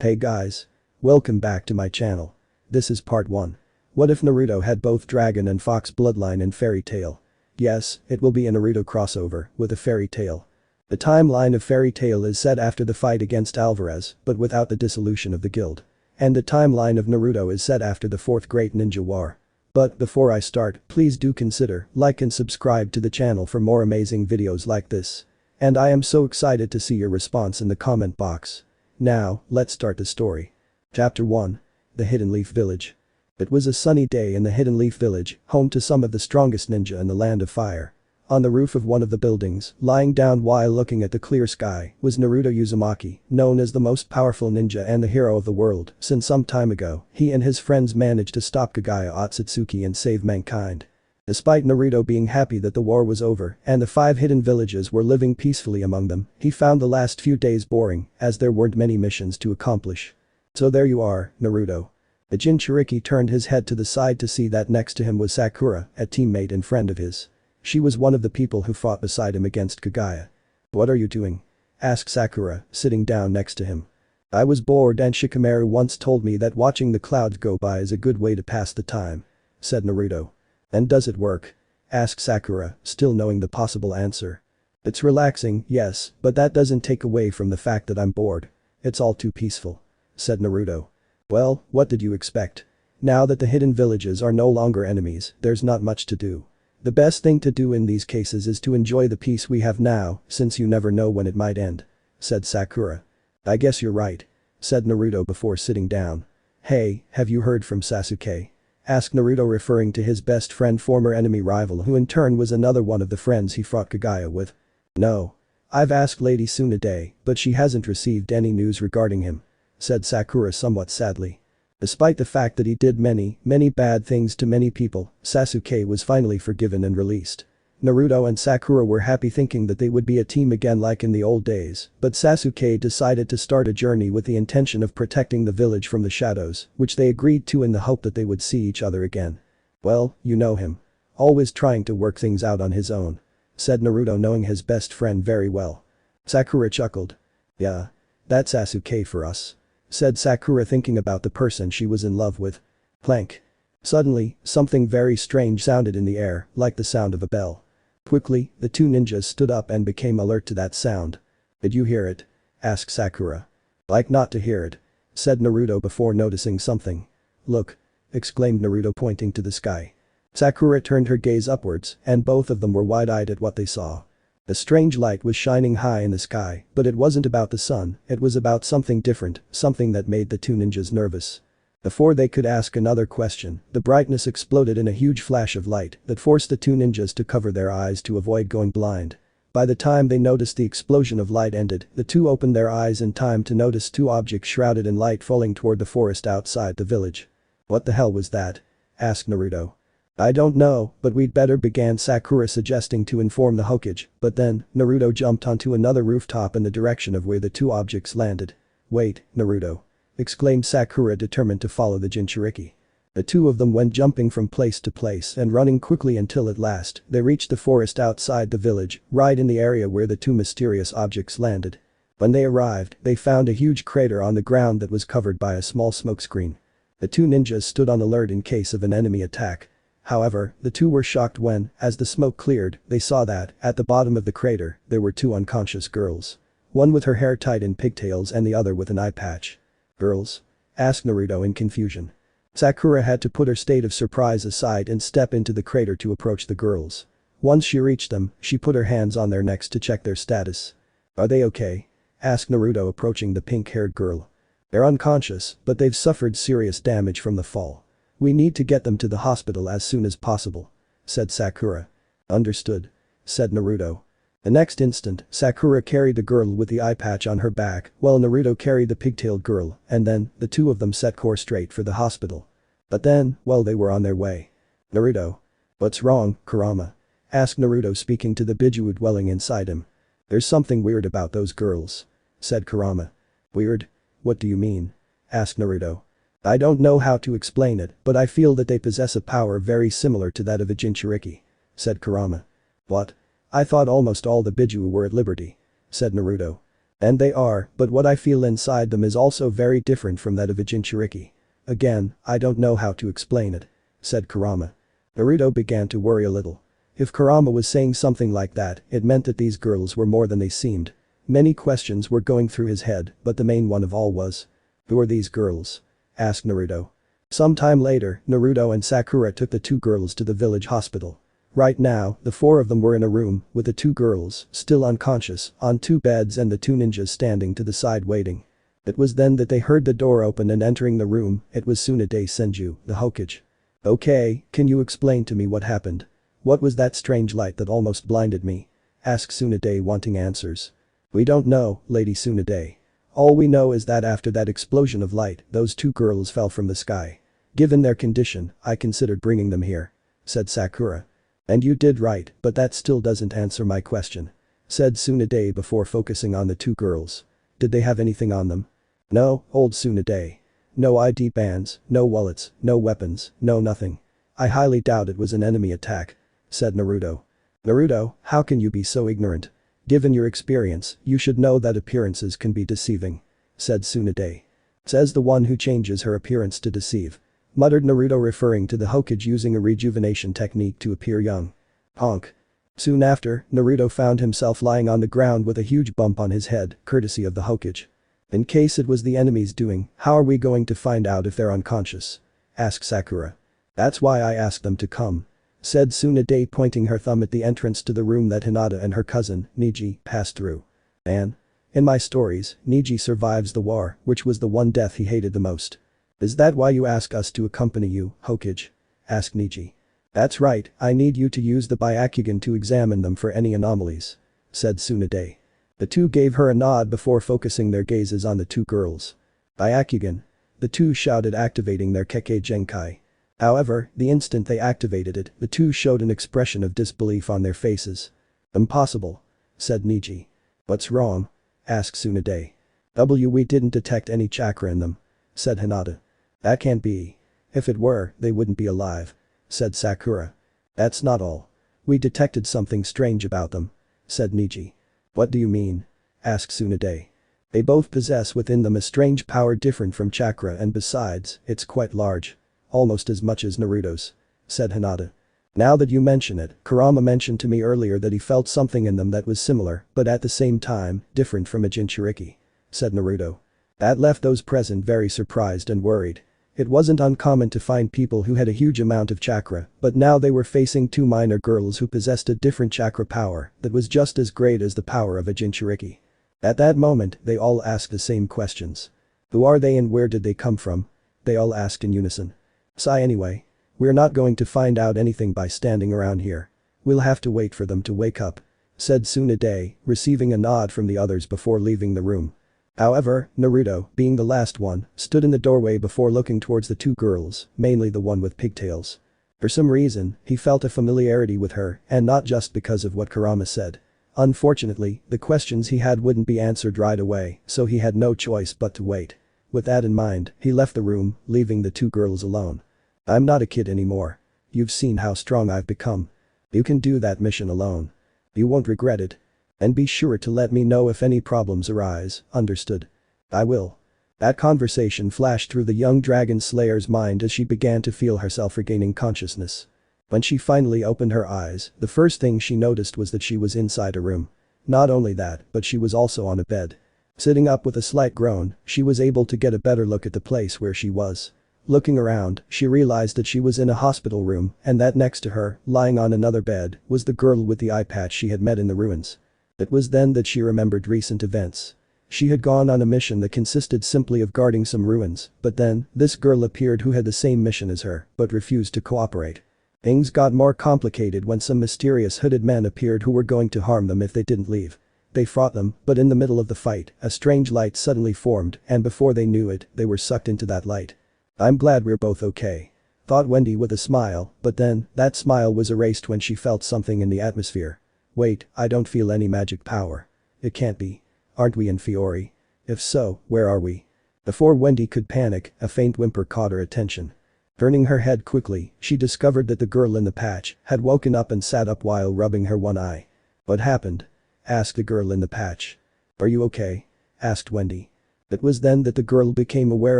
Hey guys. Welcome back to my channel. This is part 1. What if Naruto had both dragon and fox bloodline in Fairy Tail? Yes, it will be a Naruto crossover with a fairy tale. The timeline of Fairy Tail is set after the fight against Alvarez, but without the dissolution of the guild. And the timeline of Naruto is set after the 4th Great Ninja War. But before I start, please do consider like and subscribe to the channel for more amazing videos like this. And I am so excited to see your response in the comment box. Now, let's start the story. Chapter 1. The Hidden Leaf Village. It was a sunny day in the Hidden Leaf Village, home to some of the strongest ninja in the Land of Fire. On the roof of one of the buildings, lying down while looking at the clear sky, was Naruto Uzumaki, known as the most powerful ninja and the hero of the world. Since some time ago, he and his friends managed to stop Kagaya Otsutsuki and save mankind. Despite Naruto being happy that the war was over and the 5 hidden villages were living peacefully among them, he found the last few days boring as there weren't many missions to accomplish. So there you are, Naruto. The Jinchuriki turned his head to the side to see that next to him was Sakura, a teammate and friend of his. She was one of the people who fought beside him against Kagaya. "What are you doing?" asked Sakura, sitting down next to him. "I was bored and Shikamaru once told me that watching the clouds go by is a good way to pass the time," said Naruto. "And does it work?" asked Sakura, still knowing the possible answer. "It's relaxing, yes, but that doesn't take away from the fact that I'm bored. It's all too peaceful," said Naruto. "Well, what did you expect? Now that the hidden villages are no longer enemies, there's not much to do. The best thing to do in these cases is to enjoy the peace we have now, since you never know when it might end," said Sakura. "I guess you're right," said Naruto before sitting down. "Hey, have you heard from Sasuke?" asked Naruto, referring to his best friend, former enemy rival, who in turn was another one of the friends he fought Kagaya with. "No. I've asked Lady Tsunade, but she hasn't received any news regarding him," said Sakura somewhat sadly. Despite the fact that he did many bad things to many people, Sasuke was finally forgiven and released. Naruto and Sakura were happy, thinking that they would be a team again like in the old days, but Sasuke decided to start a journey with the intention of protecting the village from the shadows, which they agreed to in the hope that they would see each other again. "Well, you know him. Always trying to work things out on his own," said Naruto, knowing his best friend very well. Sakura chuckled. "Yeah. That's Sasuke for us," said Sakura, thinking about the person she was in love with. Clank. Suddenly, something very strange sounded in the air, like the sound of a bell. Quickly, the 2 ninjas stood up and became alert to that sound. "Did you hear it?" asked Sakura. "Like not to hear it," said Naruto before noticing something. "Look!" exclaimed Naruto, pointing to the sky. Sakura turned her gaze upwards, and both of them were wide-eyed at what they saw. A strange light was shining high in the sky, but it wasn't about the sun, it was about something different, something that made the 2 ninjas nervous. Before they could ask another question, the brightness exploded in a huge flash of light that forced the 2 ninjas to cover their eyes to avoid going blind. By the time they noticed the explosion of light ended, the 2 opened their eyes in time to notice 2 objects shrouded in light falling toward the forest outside the village. "What the hell was that?" asked Naruto. "I don't know, but we'd better," began Sakura, suggesting to inform the Hokage, but then, Naruto jumped onto another rooftop in the direction of where the 2 objects landed. "Wait, Naruto!" exclaimed Sakura, determined to follow the Jinchuriki. The 2 of them went jumping from place to place and running quickly until at last, they reached the forest outside the village, right in the area where the 2 mysterious objects landed. When they arrived, they found a huge crater on the ground that was covered by a small smokescreen. The 2 ninjas stood on alert in case of an enemy attack. However, the 2 were shocked when, as the smoke cleared, they saw that, at the bottom of the crater, there were 2 unconscious girls. One with her hair tied in pigtails and the other with an eye patch. "Girls?" asked Naruto in confusion. Sakura had to put her state of surprise aside and step into the crater to approach the girls. Once she reached them, she put her hands on their necks to check their status. "Are they okay?" asked Naruto, approaching the pink-haired girl. "They're unconscious, but they've suffered serious damage from the fall. We need to get them to the hospital as soon as possible," said Sakura. "Understood," said Naruto. The next instant, Sakura carried the girl with the eye patch on her back, while Naruto carried the pigtailed girl, and then, the 2 of them set course straight for the hospital. But then, while they were on their way. "Naruto. What's wrong, Kurama?" asked Naruto, speaking to the Biju dwelling inside him. "There's something weird about those girls," said Kurama. "Weird? What do you mean?" asked Naruto. "I don't know how to explain it, but I feel that they possess a power very similar to that of a Jinchuriki," said Kurama. "What? I thought almost all the Biju were at liberty," said Naruto. And they are, but what I feel inside them is also very different from that of a Jinchuriki. Again, I don't know how to explain it," said Kurama. Naruto began to worry a little. If Kurama was saying something like that, it meant that these girls were more than they seemed. Many questions were going through his head, but the main one of all was, "Who are these girls?" asked Naruto. Sometime later, Naruto and Sakura took the two girls to the village hospital. Right now, the four of them were in a room, with the two girls, still unconscious, on two beds and the two ninjas standing to the side waiting. It was then that they heard the door open and entering the room, it was Tsunade Senju, the Hokage. "Okay, can you explain to me what happened? What was that strange light that almost blinded me?" asked Tsunade wanting answers. "We don't know, Lady Tsunade. All we know is that after that explosion of light, those two girls fell from the sky. Given their condition, I considered bringing them here," said Sakura. "And you did right, but that still doesn't answer my question," said Tsunade before focusing on the two girls. "Did they have anything on them?" "No, old Tsunade. No ID bands, no wallets, no weapons, no nothing. I highly doubt it was an enemy attack," said Naruto. "Naruto, how can you be so ignorant? Given your experience, you should know that appearances can be deceiving," said Tsunade. "Says the one who changes her appearance to deceive," muttered Naruto referring to the Hokage using a rejuvenation technique to appear young. Honk. Soon after, Naruto found himself lying on the ground with a huge bump on his head, courtesy of the Hokage. "In case it was the enemy's doing, how are we going to find out if they're unconscious?" asked Sakura. "That's why I asked them to come," said Tsunade pointing her thumb at the entrance to the room that Hinata and her cousin, Niji, passed through. "And? In my stories, Niji survives the war, which was the one death he hated the most. Is that why you ask us to accompany you, Hokage?" asked Niji. "That's right, I need you to use the Byakugan to examine them for any anomalies," said Tsunade. The two gave her a nod before focusing their gazes on the two girls. "Byakugan." The two shouted activating their Kekkei Genkai. However, the instant they activated it, the two showed an expression of disbelief on their faces. "Impossible," said Niji. "What's wrong?" asked Tsunade. "We didn't detect any chakra in them," said Hinata. "That can't be. If it were, they wouldn't be alive," said Sakura. "That's not all. We detected something strange about them," said Niji. "What do you mean?" asked Tsunade. "They both possess within them a strange power different from chakra and besides, it's quite large. Almost as much as Naruto's," said Hinata. "Now that you mention it, Kurama mentioned to me earlier that he felt something in them that was similar, but at the same time, different from a Jinchuriki," said Naruto. That left those present very surprised and worried. It wasn't uncommon to find people who had a huge amount of chakra, but now they were facing two minor girls who possessed a different chakra power that was just as great as the power of a Jinchuriki. At that moment, they all asked the same questions. "Who are they and where did they come from?" they all asked in unison. "Sigh anyway. We're not going to find out anything by standing around here. We'll have to wait for them to wake up," said Tsunade, receiving a nod from the others before leaving the room. However, Naruto, being the last one, stood in the doorway before looking towards the two girls, mainly the one with pigtails. For some reason, he felt a familiarity with her, and not just because of what Kurama said. Unfortunately, the questions he had wouldn't be answered right away, so he had no choice but to wait. With that in mind, he left the room, leaving the two girls alone. "I'm not a kid anymore. You've seen how strong I've become. You can do that mission alone. You won't regret it. And be sure to let me know if any problems arise, understood?" "I will." That conversation flashed through the young dragon slayer's mind as she began to feel herself regaining consciousness. When she finally opened her eyes, the first thing she noticed was that she was inside a room. Not only that, but she was also on a bed. Sitting up with a slight groan, she was able to get a better look at the place where she was. Looking around, she realized that she was in a hospital room and that next to her, lying on another bed, was the girl with the eye patch she had met in the ruins. It was then that she remembered recent events. She had gone on a mission that consisted simply of guarding some ruins, but then, this girl appeared who had the same mission as her, but refused to cooperate. Things got more complicated when some mysterious hooded men appeared who were going to harm them if they didn't leave. They fought them, but in the middle of the fight, a strange light suddenly formed and before they knew it, they were sucked into that light. "I'm glad we're both okay," thought Wendy with a smile, but then, that smile was erased when she felt something in the atmosphere. "Wait, I don't feel any magic power. It can't be. Aren't we in Fiori? If so, where are we?" Before Wendy could panic, a faint whimper caught her attention. Turning her head quickly, she discovered that the girl in the patch had woken up and sat up while rubbing her one eye. "What happened?" asked the girl in the patch. "Are you okay?" asked Wendy. It was then that the girl became aware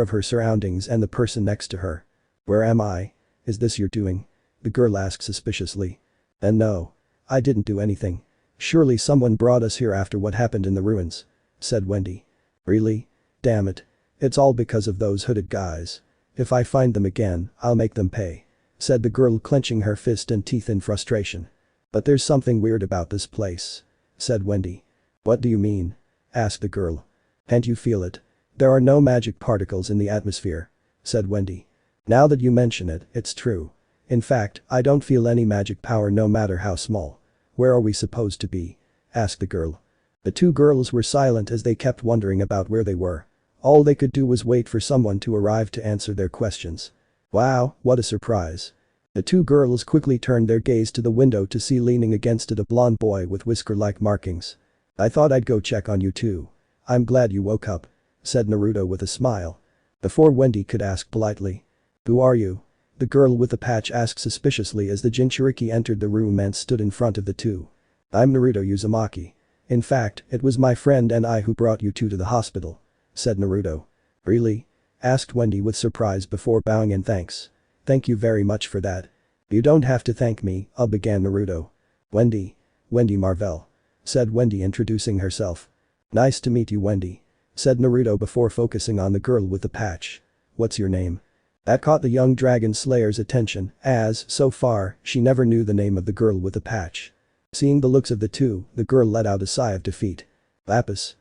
of her surroundings and the person next to her. Where am I? Is this your doing? The girl asked suspiciously. And no. I didn't do anything. Surely someone brought us here after what happened in the ruins, said Wendy. Really? Damn it. It's all because of those hooded guys. If I find them again, I'll make them pay, said the girl, clenching her fist and teeth in frustration. But there's something weird about this place, said Wendy. What do you mean? Asked the girl. Can't you feel it? There are no magic particles in the atmosphere, said Wendy. Now that you mention it, it's true. In fact, I don't feel any magic power no matter how small. Where are we supposed to be? Asked the girl. The two girls were silent as they kept wondering about where they were. All they could do was wait for someone to arrive to answer their questions. Wow, what a surprise. The two girls quickly turned their gaze to the window to see leaning against it a blonde boy with whisker-like markings. I thought I'd go check on you too. I'm glad you woke up, said Naruto with a smile. Before Wendy could ask politely. Who are you? The girl with the patch asked suspiciously as the Jinchuriki entered the room and stood in front of the two. I'm Naruto Uzumaki. In fact, it was my friend and I who brought you two to the hospital, said Naruto. Really? Asked Wendy with surprise before bowing in thanks. Thank you very much for that. You don't have to thank me, began Naruto. Wendy Marvell, said Wendy, introducing herself. Nice to meet you, Wendy, said Naruto before focusing on the girl with the patch. What's your name? That caught the young dragon slayer's attention as, so far, she never knew the name of the girl with the patch. Seeing the looks of the two, the girl let out a sigh of defeat. Lapis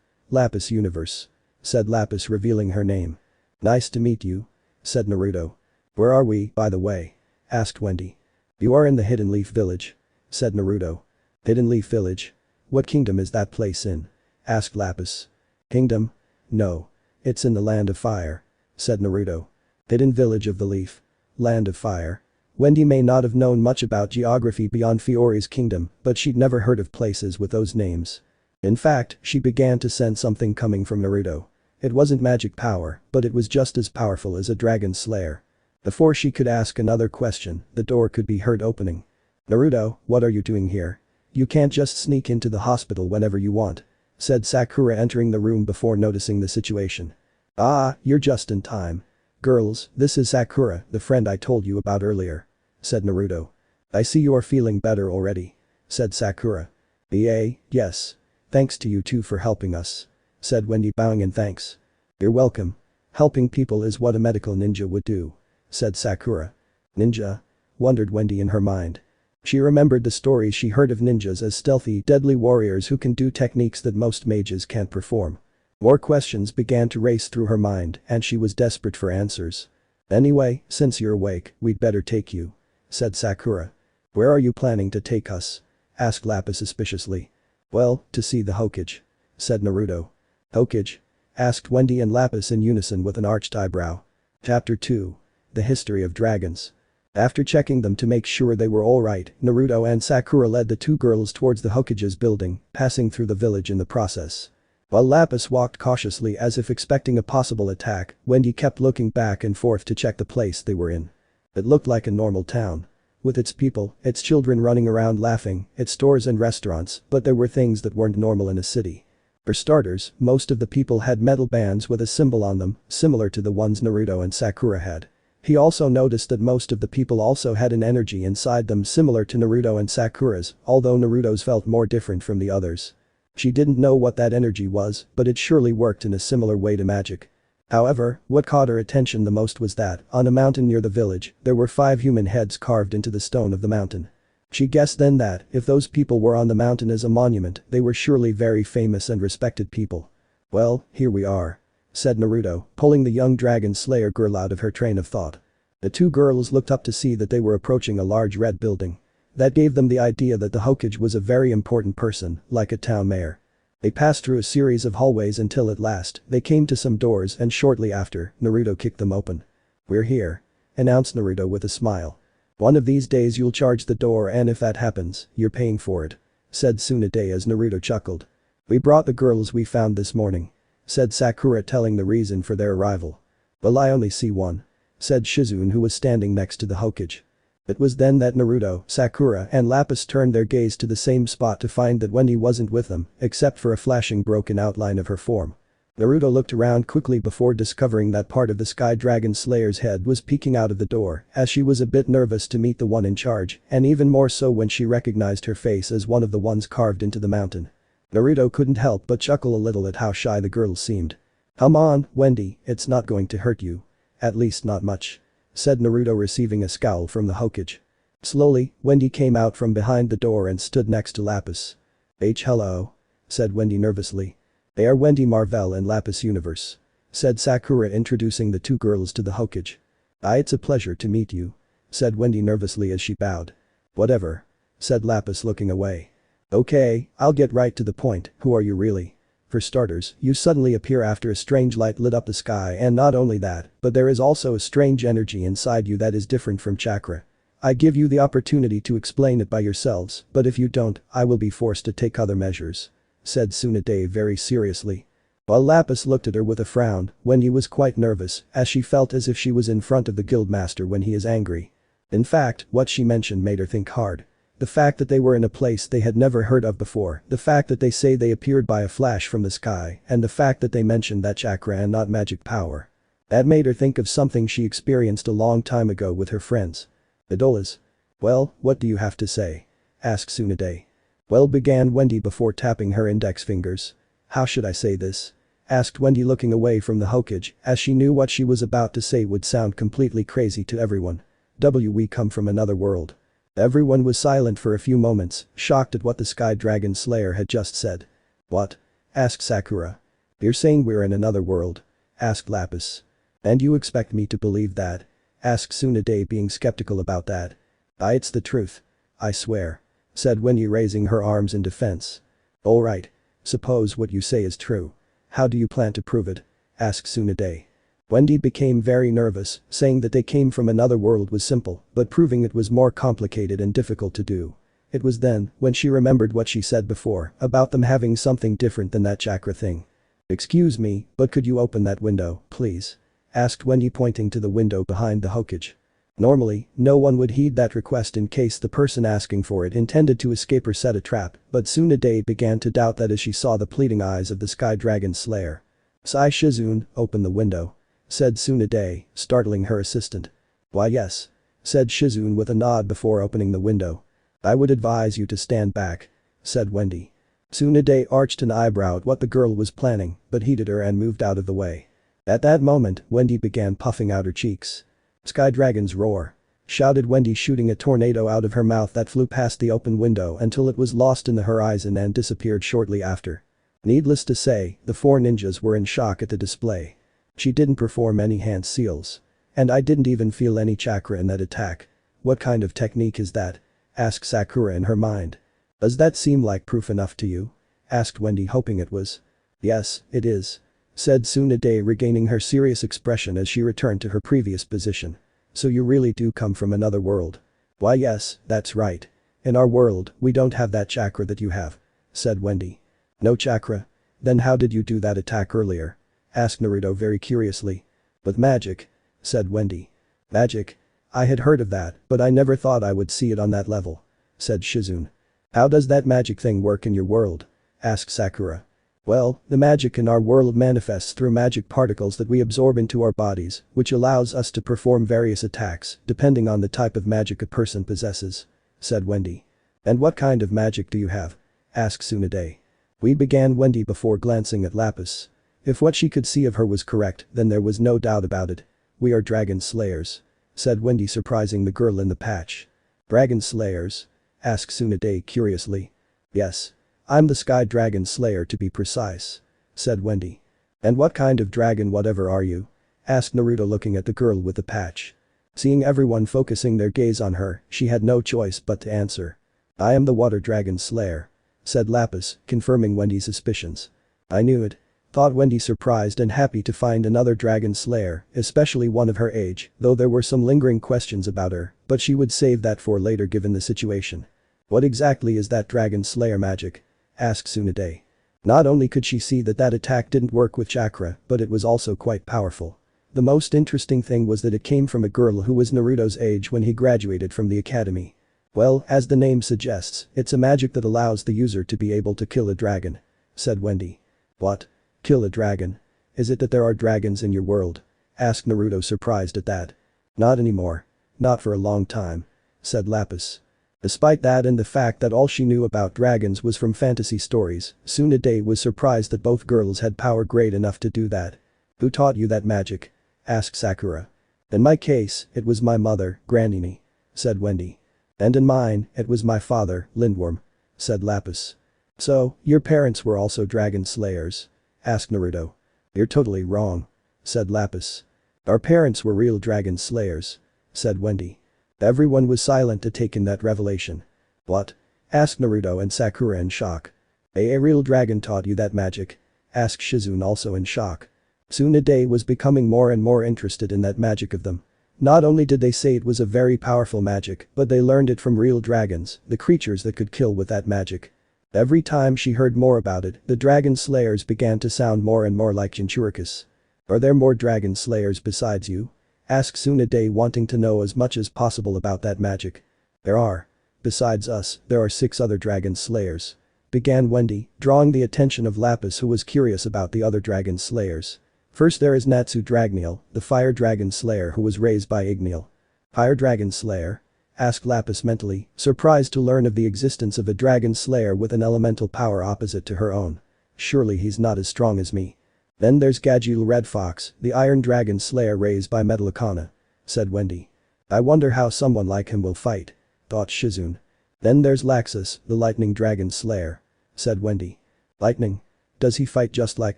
Universe, said Lapis, revealing her name. Nice to meet you, said Naruto. Where are we, by the way? Asked Wendy. You are in the Hidden Leaf Village, said Naruto. Hidden Leaf Village? What kingdom is that place in? Asked Lapis. Kingdom? No. It's in the Land of Fire, said Naruto. Hidden Village of the Leaf. Land of Fire. Wendy may not have known much about geography beyond Fiori's kingdom, but she'd never heard of places with those names. In fact, she began to sense something coming from Naruto. It wasn't magic power, but it was just as powerful as a dragon slayer. Before she could ask another question, the door could be heard opening. Naruto, what are you doing here? You can't just sneak into the hospital whenever you want, said Sakura, entering the room before noticing the situation. Ah, you're just in time. Girls, this is Sakura, the friend I told you about earlier, said Naruto. I see you are feeling better already, said Sakura. Yes. Thanks to you two for helping us, said Wendy, bowing in thanks. You're welcome. Helping people is what a medical ninja would do, said Sakura. Ninja? Wondered Wendy in her mind. She remembered the stories she heard of ninjas as stealthy, deadly warriors who can do techniques that most mages can't perform. More questions began to race through her mind and she was desperate for answers. Anyway, since you're awake, we'd better take you, said Sakura. Where are you planning to take us? Asked Lapis suspiciously. Well, to see the Hokage, said Naruto. Hokage? Asked Wendy and Lapis in unison with an arched eyebrow. Chapter 2. The History of Dragons. After checking them to make sure they were alright, Naruto and Sakura led the two girls towards the Hokage's building, passing through the village in the process. While Lapis walked cautiously as if expecting a possible attack, Wendy kept looking back and forth to check the place they were in. It looked like a normal town. With its people, its children running around laughing, its stores and restaurants, but there were things that weren't normal in a city. For starters, most of the people had metal bands with a symbol on them, similar to the ones Naruto and Sakura had. He also noticed that most of the people also had an energy inside them similar to Naruto and Sakura's, although Naruto's felt more different from the others. She didn't know what that energy was, but it surely worked in a similar way to magic. However, what caught her attention the most was that, on a mountain near the village, there were 5 human heads carved into the stone of the mountain. She guessed then that, if those people were on the mountain as a monument, they were surely very famous and respected people. Well, here we are, said Naruto, pulling the young dragon slayer girl out of her train of thought. The two girls looked up to see that they were approaching a large red building. That gave them the idea that the Hokage was a very important person, like a town mayor. They passed through a series of hallways until at last, they came to some doors and shortly after, Naruto kicked them open. We're here, announced Naruto with a smile. One of these days you'll charge the door and if that happens, you're paying for it, said Tsunade as Naruto chuckled. We brought the girls we found this morning, said Sakura, telling the reason for their arrival. Well, I only see one, said Shizune, who was standing next to the Hokage. It was then that Naruto, Sakura and Lapis turned their gaze to the same spot to find that Wendy wasn't with them, except for a flashing broken outline of her form. Naruto looked around quickly before discovering that part of the Sky Dragon Slayer's head was peeking out of the door, as she was a bit nervous to meet the one in charge, and even more so when she recognized her face as one of the ones carved into the mountain. Naruto couldn't help but chuckle a little at how shy the girl seemed. "Come on, Wendy, it's not going to hurt you. At least not much," said Naruto, receiving a scowl from the Hokage. Slowly, Wendy came out from behind the door and stood next to Lapis. Hello," said Wendy nervously. "They are Wendy Marvell and Lapis Universe," said Sakura, introducing the two girls to the Hokage. It's a pleasure to meet you," said Wendy nervously as she bowed. "Whatever," said Lapis, looking away. "Okay, I'll get right to the point, who are you really? For starters, you suddenly appear after a strange light lit up the sky, and not only that, but there is also a strange energy inside you that is different from chakra. I give you the opportunity to explain it by yourselves, but if you don't, I will be forced to take other measures," said Tsunade very seriously. While Lapis looked at her with a frown, Wendy was quite nervous, as she felt as if she was in front of the guildmaster when he is angry. In fact, what she mentioned made her think hard. The fact that they were in a place they had never heard of before, the fact that they say they appeared by a flash from the sky, and the fact that they mentioned that chakra and not magic power. That made her think of something she experienced a long time ago with her friends. "Idolas. Well, what do you have to say?" asked Tsunade. "Well," began Wendy before tapping her index fingers. "How should I say this?" asked Wendy, looking away from the Hokage, as she knew what she was about to say would sound completely crazy to everyone. We come from another world." Everyone was silent for a few moments, shocked at what the Sky Dragon Slayer had just said. "What?" asked Sakura. "You're saying we're in another world?" asked Lapis. "And you expect me to believe that?" asked Tsunade, being skeptical about that. It's the truth. I swear," said Wendy, raising her arms in defense. "Alright. Suppose what you say is true. How do you plan to prove it?" asked Tsunade. Wendy became very nervous, saying that they came from another world was simple, but proving it was more complicated and difficult to do. It was then, when she remembered what she said before, about them having something different than that chakra thing. "Excuse me, but could you open that window, please?" asked Wendy, pointing to the window behind the Hokage. Normally, no one would heed that request in case the person asking for it intended to escape or set a trap, but Tsunade began to doubt that as she saw the pleading eyes of the Sky Dragon Slayer. "Sai Shizune, open the window," said Tsunade, startling her assistant. "Why yes," said Shizune with a nod before opening the window. "I would advise you to stand back," said Wendy. Tsunade arched an eyebrow at what the girl was planning, but heeded her and moved out of the way. At that moment, Wendy began puffing out her cheeks. "Sky Dragon's roar," shouted Wendy, shooting a tornado out of her mouth that flew past the open window until it was lost in the horizon and disappeared shortly after. Needless to say, the four ninjas were in shock at the display. "She didn't perform any hand seals. And I didn't even feel any chakra in that attack. What kind of technique is that?" asked Sakura in her mind. "Does that seem like proof enough to you?" asked Wendy, hoping it was. "Yes, it is," said Tsunade, regaining her serious expression as she returned to her previous position. "So you really do come from another world?" "Why yes, that's right. In our world, we don't have that chakra that you have," said Wendy. "No chakra? Then how did you do that attack earlier?" asked Naruto very curiously. "With magic," said Wendy. "Magic? I had heard of that, but I never thought I would see it on that level," said Shizune. "How does that magic thing work in your world?" asked Sakura. "Well, the magic in our world manifests through magic particles that we absorb into our bodies, which allows us to perform various attacks, depending on the type of magic a person possesses," said Wendy. "And what kind of magic do you have?" asked Tsunade. Began Wendy before glancing at Lapis. If what she could see of her was correct, then there was no doubt about it. "We are dragon slayers," said Wendy, surprising the girl in the patch. "Dragon slayers?" asked Tsunade curiously. "Yes. I'm the Sky Dragon Slayer to be precise," said Wendy. "And what kind of dragon whatever are you?" asked Naruto, looking at the girl with the patch. Seeing everyone focusing their gaze on her, she had no choice but to answer. "I am the Water Dragon Slayer," said Lapis, confirming Wendy's suspicions. "I knew it," thought Wendy, surprised and happy to find another dragon slayer, especially one of her age, though there were some lingering questions about her, but she would save that for later given the situation. "What exactly is that dragon slayer magic?" asked Tsunade. Not only could she see that that attack didn't work with chakra, but it was also quite powerful. The most interesting thing was that it came from a girl who was Naruto's age when he graduated from the academy. "Well, as the name suggests, it's a magic that allows the user to be able to kill a dragon," said Wendy. "What? Kill a dragon?" Is it that there are dragons in your world? Asked Naruto, surprised at that. Not anymore. Not for a long time. Said Lapis. Despite that and the fact that all she knew about dragons was from fantasy stories, Tsunade was surprised that both girls had power great enough to do that. Who taught you that magic? Asked Sakura. In my case, it was my mother, Granny, said Wendy. And in mine, it was my father, Lindworm, said Lapis. So, your parents were also dragon slayers? Asked Naruto. You're totally wrong, said Lapis. Our parents were real dragon slayers, said Wendy. Everyone was silent to take in that revelation. What? Asked Naruto and Sakura in shock. A real dragon taught you that magic? Asked Shizune, also in shock. Tsunade was becoming more and more interested in that magic of them. Not only did they say it was a very powerful magic, but they learned it from real dragons, the creatures that could kill with that magic. Every time she heard more about it, the dragon slayers began to sound more and more like Jinchuricus. Are there more dragon slayers besides you? Asked Tsunade, wanting to know as much as possible about that magic. There are. Besides us, there are 6 other dragon slayers. Began Wendy, drawing the attention of Lapis, who was curious about the other dragon slayers. First there is Natsu Dragneel, the fire dragon slayer who was raised by Igneel. Fire dragon slayer? Asked Lapis mentally, surprised to learn of the existence of a dragon slayer with an elemental power opposite to her own. Surely he's not as strong as me. Then there's Gajeel Red Fox, the iron dragon slayer raised by Metallicana, said Wendy. I wonder how someone like him will fight, thought Shizune. Then there's Laxus, the lightning dragon slayer, said Wendy. Lightning? Does he fight just like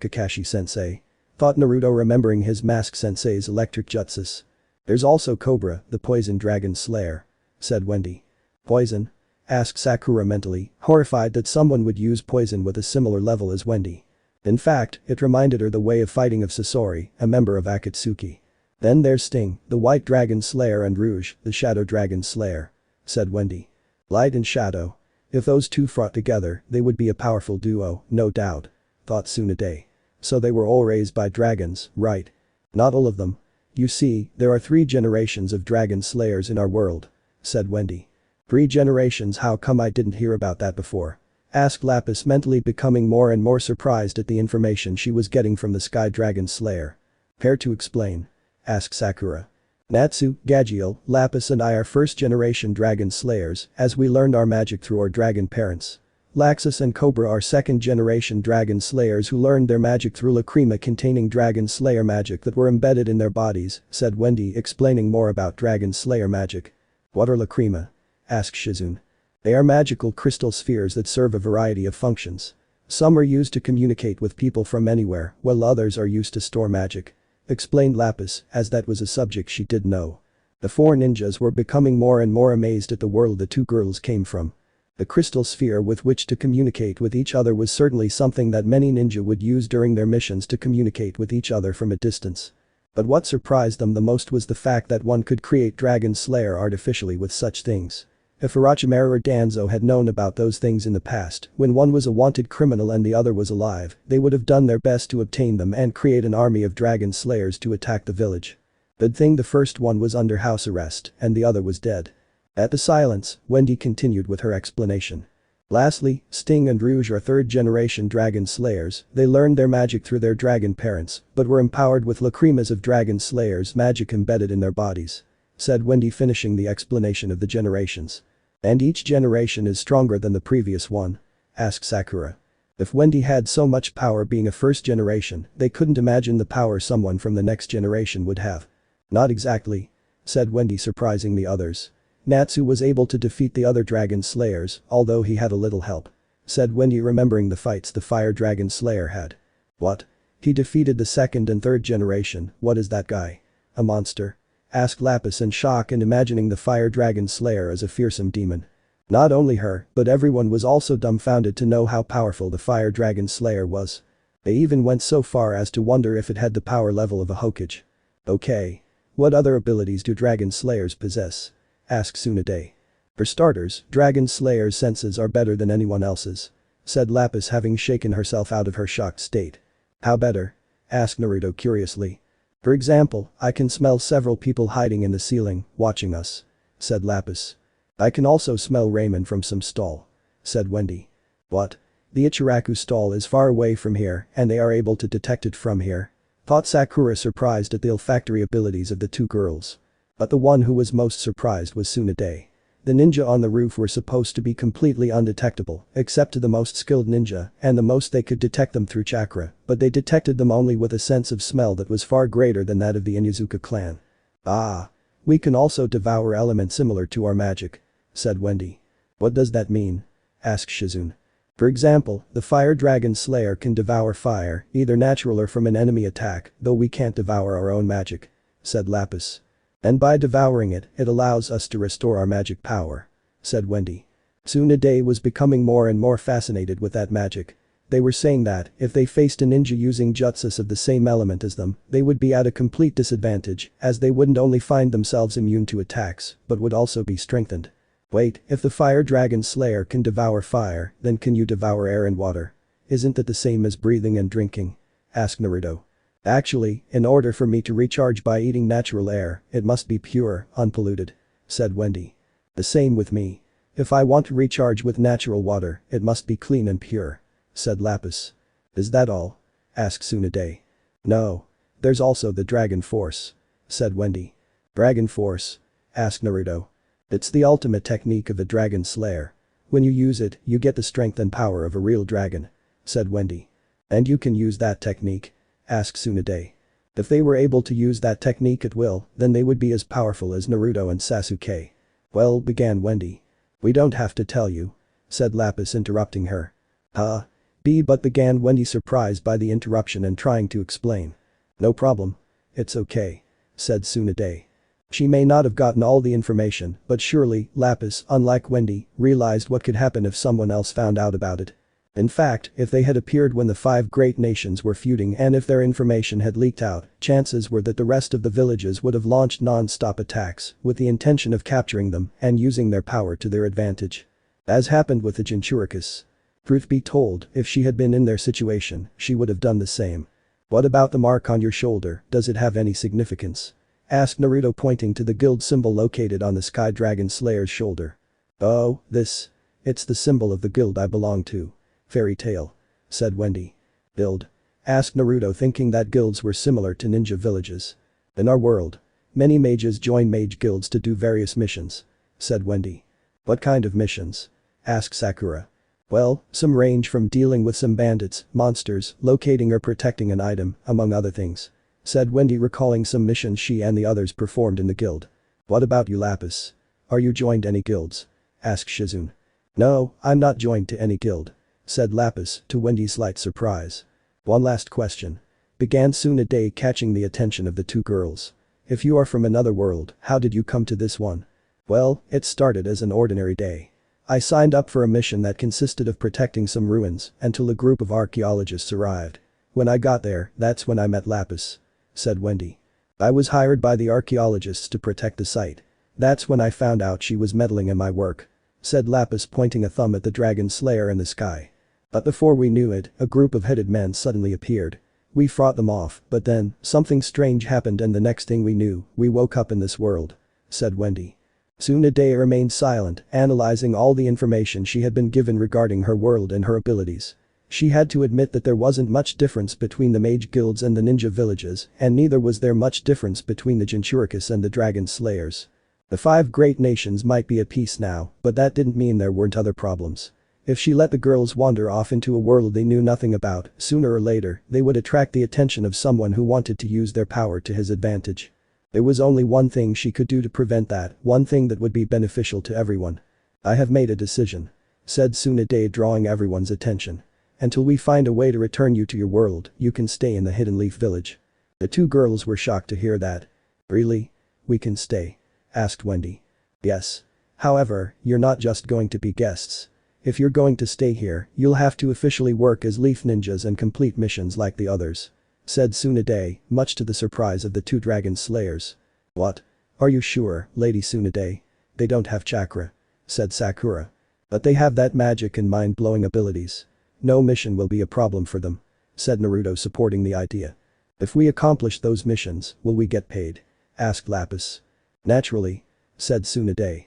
Kakashi-sensei? Thought Naruto, remembering his Mask Sensei's electric jutsus. There's also Cobra, the poison dragon slayer, said Wendy. Poison? Asked Sakura mentally, horrified that someone would use poison with a similar level as Wendy. In fact, it reminded her the way of fighting of Sasori, a member of Akatsuki. Then there's Sting, the white dragon slayer, and Rouge, the shadow dragon slayer, said Wendy. Light and shadow. If those two fought together, they would be a powerful duo, no doubt, thought Tsunade. So they were all raised by dragons, right? Not all of them. You see, there are 3 generations of dragon slayers in our world, said Wendy. 3 generations? How come I didn't hear about that before? Asked Lapis, mentally becoming more and more surprised at the information she was getting from the Sky Dragon Slayer. Care to explain? Asked Sakura. Natsu, Gajeel, Lapis and I are first-generation dragon slayers, as we learned our magic through our dragon parents. Laxus and Cobra are second-generation dragon slayers who learned their magic through lacrima containing dragon slayer magic that were embedded in their bodies, said Wendy, explaining more about dragon slayer magic. What are lacrima? Asked Shizune. They are magical crystal spheres that serve a variety of functions. Some are used to communicate with people from anywhere, while others are used to store magic. Explained Lapis, as that was a subject she did know. The 4 ninjas were becoming more and more amazed at the world the 2 girls came from. The crystal sphere with which to communicate with each other was certainly something that many ninja would use during their missions to communicate with each other from a distance. But what surprised them the most was the fact that one could create Dragon Slayer artificially with such things. If Orochimaru or Danzo had known about those things in the past, when one was a wanted criminal and the other was alive, they would have done their best to obtain them and create an army of Dragon Slayers to attack the village. Good thing the first one was under house arrest and the other was dead. At the silence, Wendy continued with her explanation. Lastly, Sting and Rouge are 3rd-generation Dragon Slayers. They learned their magic through their dragon parents, but were empowered with lacrimas of Dragon Slayers magic embedded in their bodies, said Wendy, finishing the explanation of the generations. And each generation is stronger than the previous one? Asked Sakura. If Wendy had so much power being a first generation, they couldn't imagine the power someone from the next generation would have. Not exactly, said Wendy, surprising the others. Natsu was able to defeat the other Dragon Slayers, although he had a little help, said Wendy, remembering the fights the Fire Dragon Slayer had. What? He defeated the 2nd and 3rd generation, what is that guy? A monster? Asked Lapis in shock and imagining the Fire Dragon Slayer as a fearsome demon. Not only her, but everyone was also dumbfounded to know how powerful the Fire Dragon Slayer was. They even went so far as to wonder if it had the power level of a Hokage. Okay. What other abilities do Dragon Slayers possess? Asked Tsunade. For starters, Dragon Slayer's senses are better than anyone else's, said Lapis, having shaken herself out of her shocked state. How better? Asked Naruto curiously. For example, I can smell several people hiding in the ceiling, watching us, said Lapis. I can also smell ramen from some stall, said Wendy. What? The Ichiraku stall is far away from here and they are able to detect it from here, thought Sakura, surprised at the olfactory abilities of the two girls. But the one who was most surprised was Tsunade. The ninja on the roof were supposed to be completely undetectable, except to the most skilled ninja, and the most they could detect them through chakra, but they detected them only with a sense of smell that was far greater than that of the Inuzuka clan. "Ah. We can also devour elements similar to our magic," said Wendy. "What does that mean?" asked Shizune. "For example, the fire dragon slayer can devour fire, either natural or from an enemy attack, though we can't devour our own magic," said Lapis. "And by devouring it, it allows us to restore our magic power," said Wendy. Tsunade was becoming more and more fascinated with that magic. They were saying that, if they faced a ninja using jutsus of the same element as them, they would be at a complete disadvantage, as they wouldn't only find themselves immune to attacks, but would also be strengthened. "Wait, if the fire dragon slayer can devour fire, then can you devour air and water? Isn't that the same as breathing and drinking?" asked Naruto. "Actually, in order for me to recharge by eating natural air, it must be pure, unpolluted," said Wendy. "The same with me. If I want to recharge with natural water, it must be clean and pure," said Lapis. "Is that all?" asked Tsunade. "No. There's also the Dragon Force," said Wendy. "Dragon Force?" asked Naruto. "It's the ultimate technique of a dragon slayer. When you use it, you get the strength and power of a real dragon," said Wendy. "And you can use that technique?" asked Tsunade. "If they were able to use that technique at will, then they would be as powerful as Naruto and Sasuke." "Well," began Wendy. "We don't have to tell you," said Lapis, interrupting her. But began Wendy, surprised by the interruption and trying to explain. "No problem. It's okay," said Tsunade. She may not have gotten all the information, but surely, Lapis, unlike Wendy, realized what could happen if someone else found out about it. In fact, if they had appeared when the 5 great nations were feuding and if their information had leaked out, chances were that the rest of the villages would have launched non-stop attacks, with the intention of capturing them and using their power to their advantage. As happened with the Jinchuricus. Truth be told, if she had been in their situation, she would have done the same. "What about the mark on your shoulder, does it have any significance?" asked Naruto, pointing to the guild symbol located on the Sky Dragon Slayer's shoulder. "Oh, this. It's the symbol of the guild I belong to. Fairy Tail," said Wendy. "Guild?" asked Naruto, thinking that guilds were similar to ninja villages. "In our world, many mages join mage guilds to do various missions," said Wendy. "What kind of missions?" asked Sakura. "Well, some range from dealing with some bandits, monsters, locating or protecting an item, among other things," said Wendy, recalling some missions she and the others performed in the guild. "What about you, Lapis? Are you joined any guilds?" asked Shizune. "No, I'm not joined to any guild," said Lapis, to Wendy's slight surprise. "One last question," began Tsunade, catching the attention of the two girls. "If you are from another world, how did you come to this one?" "Well, it started as an ordinary day. I signed up for a mission that consisted of protecting some ruins until a group of archaeologists arrived. When I got there, that's when I met Lapis," said Wendy. "I was hired by the archaeologists to protect the site. That's when I found out she was meddling in my work," said Lapis, pointing a thumb at the dragon slayer in the sky. "But before we knew it, a group of headed men suddenly appeared. We fought them off, but then, something strange happened and the next thing we knew, we woke up in this world," said Wendy. Tsunade remained silent, analyzing all the information she had been given regarding her world and her abilities. She had to admit that there wasn't much difference between the mage guilds and the ninja villages, and neither was there much difference between the Jinchuricus and the dragon slayers. The 5 great nations might be at peace now, but that didn't mean there weren't other problems. If she let the girls wander off into a world they knew nothing about, sooner or later, they would attract the attention of someone who wanted to use their power to his advantage. There was only one thing she could do to prevent that, one thing that would be beneficial to everyone. "I have made a decision," said Tsunade, drawing everyone's attention. "Until we find a way to return you to your world, you can stay in the Hidden Leaf Village." The two girls were shocked to hear that. "Really? We can stay?" asked Wendy. "Yes. However, you're not just going to be guests. If you're going to stay here, you'll have to officially work as leaf ninjas and complete missions like the others," said Tsunade, much to the surprise of the 2 dragon slayers. "What? Are you sure, Lady Tsunade? They don't have chakra," said Sakura. "But they have that magic and mind-blowing abilities. No mission will be a problem for them," said Naruto, supporting the idea. "If we accomplish those missions, will we get paid?" asked Lapis. "Naturally," said Tsunade.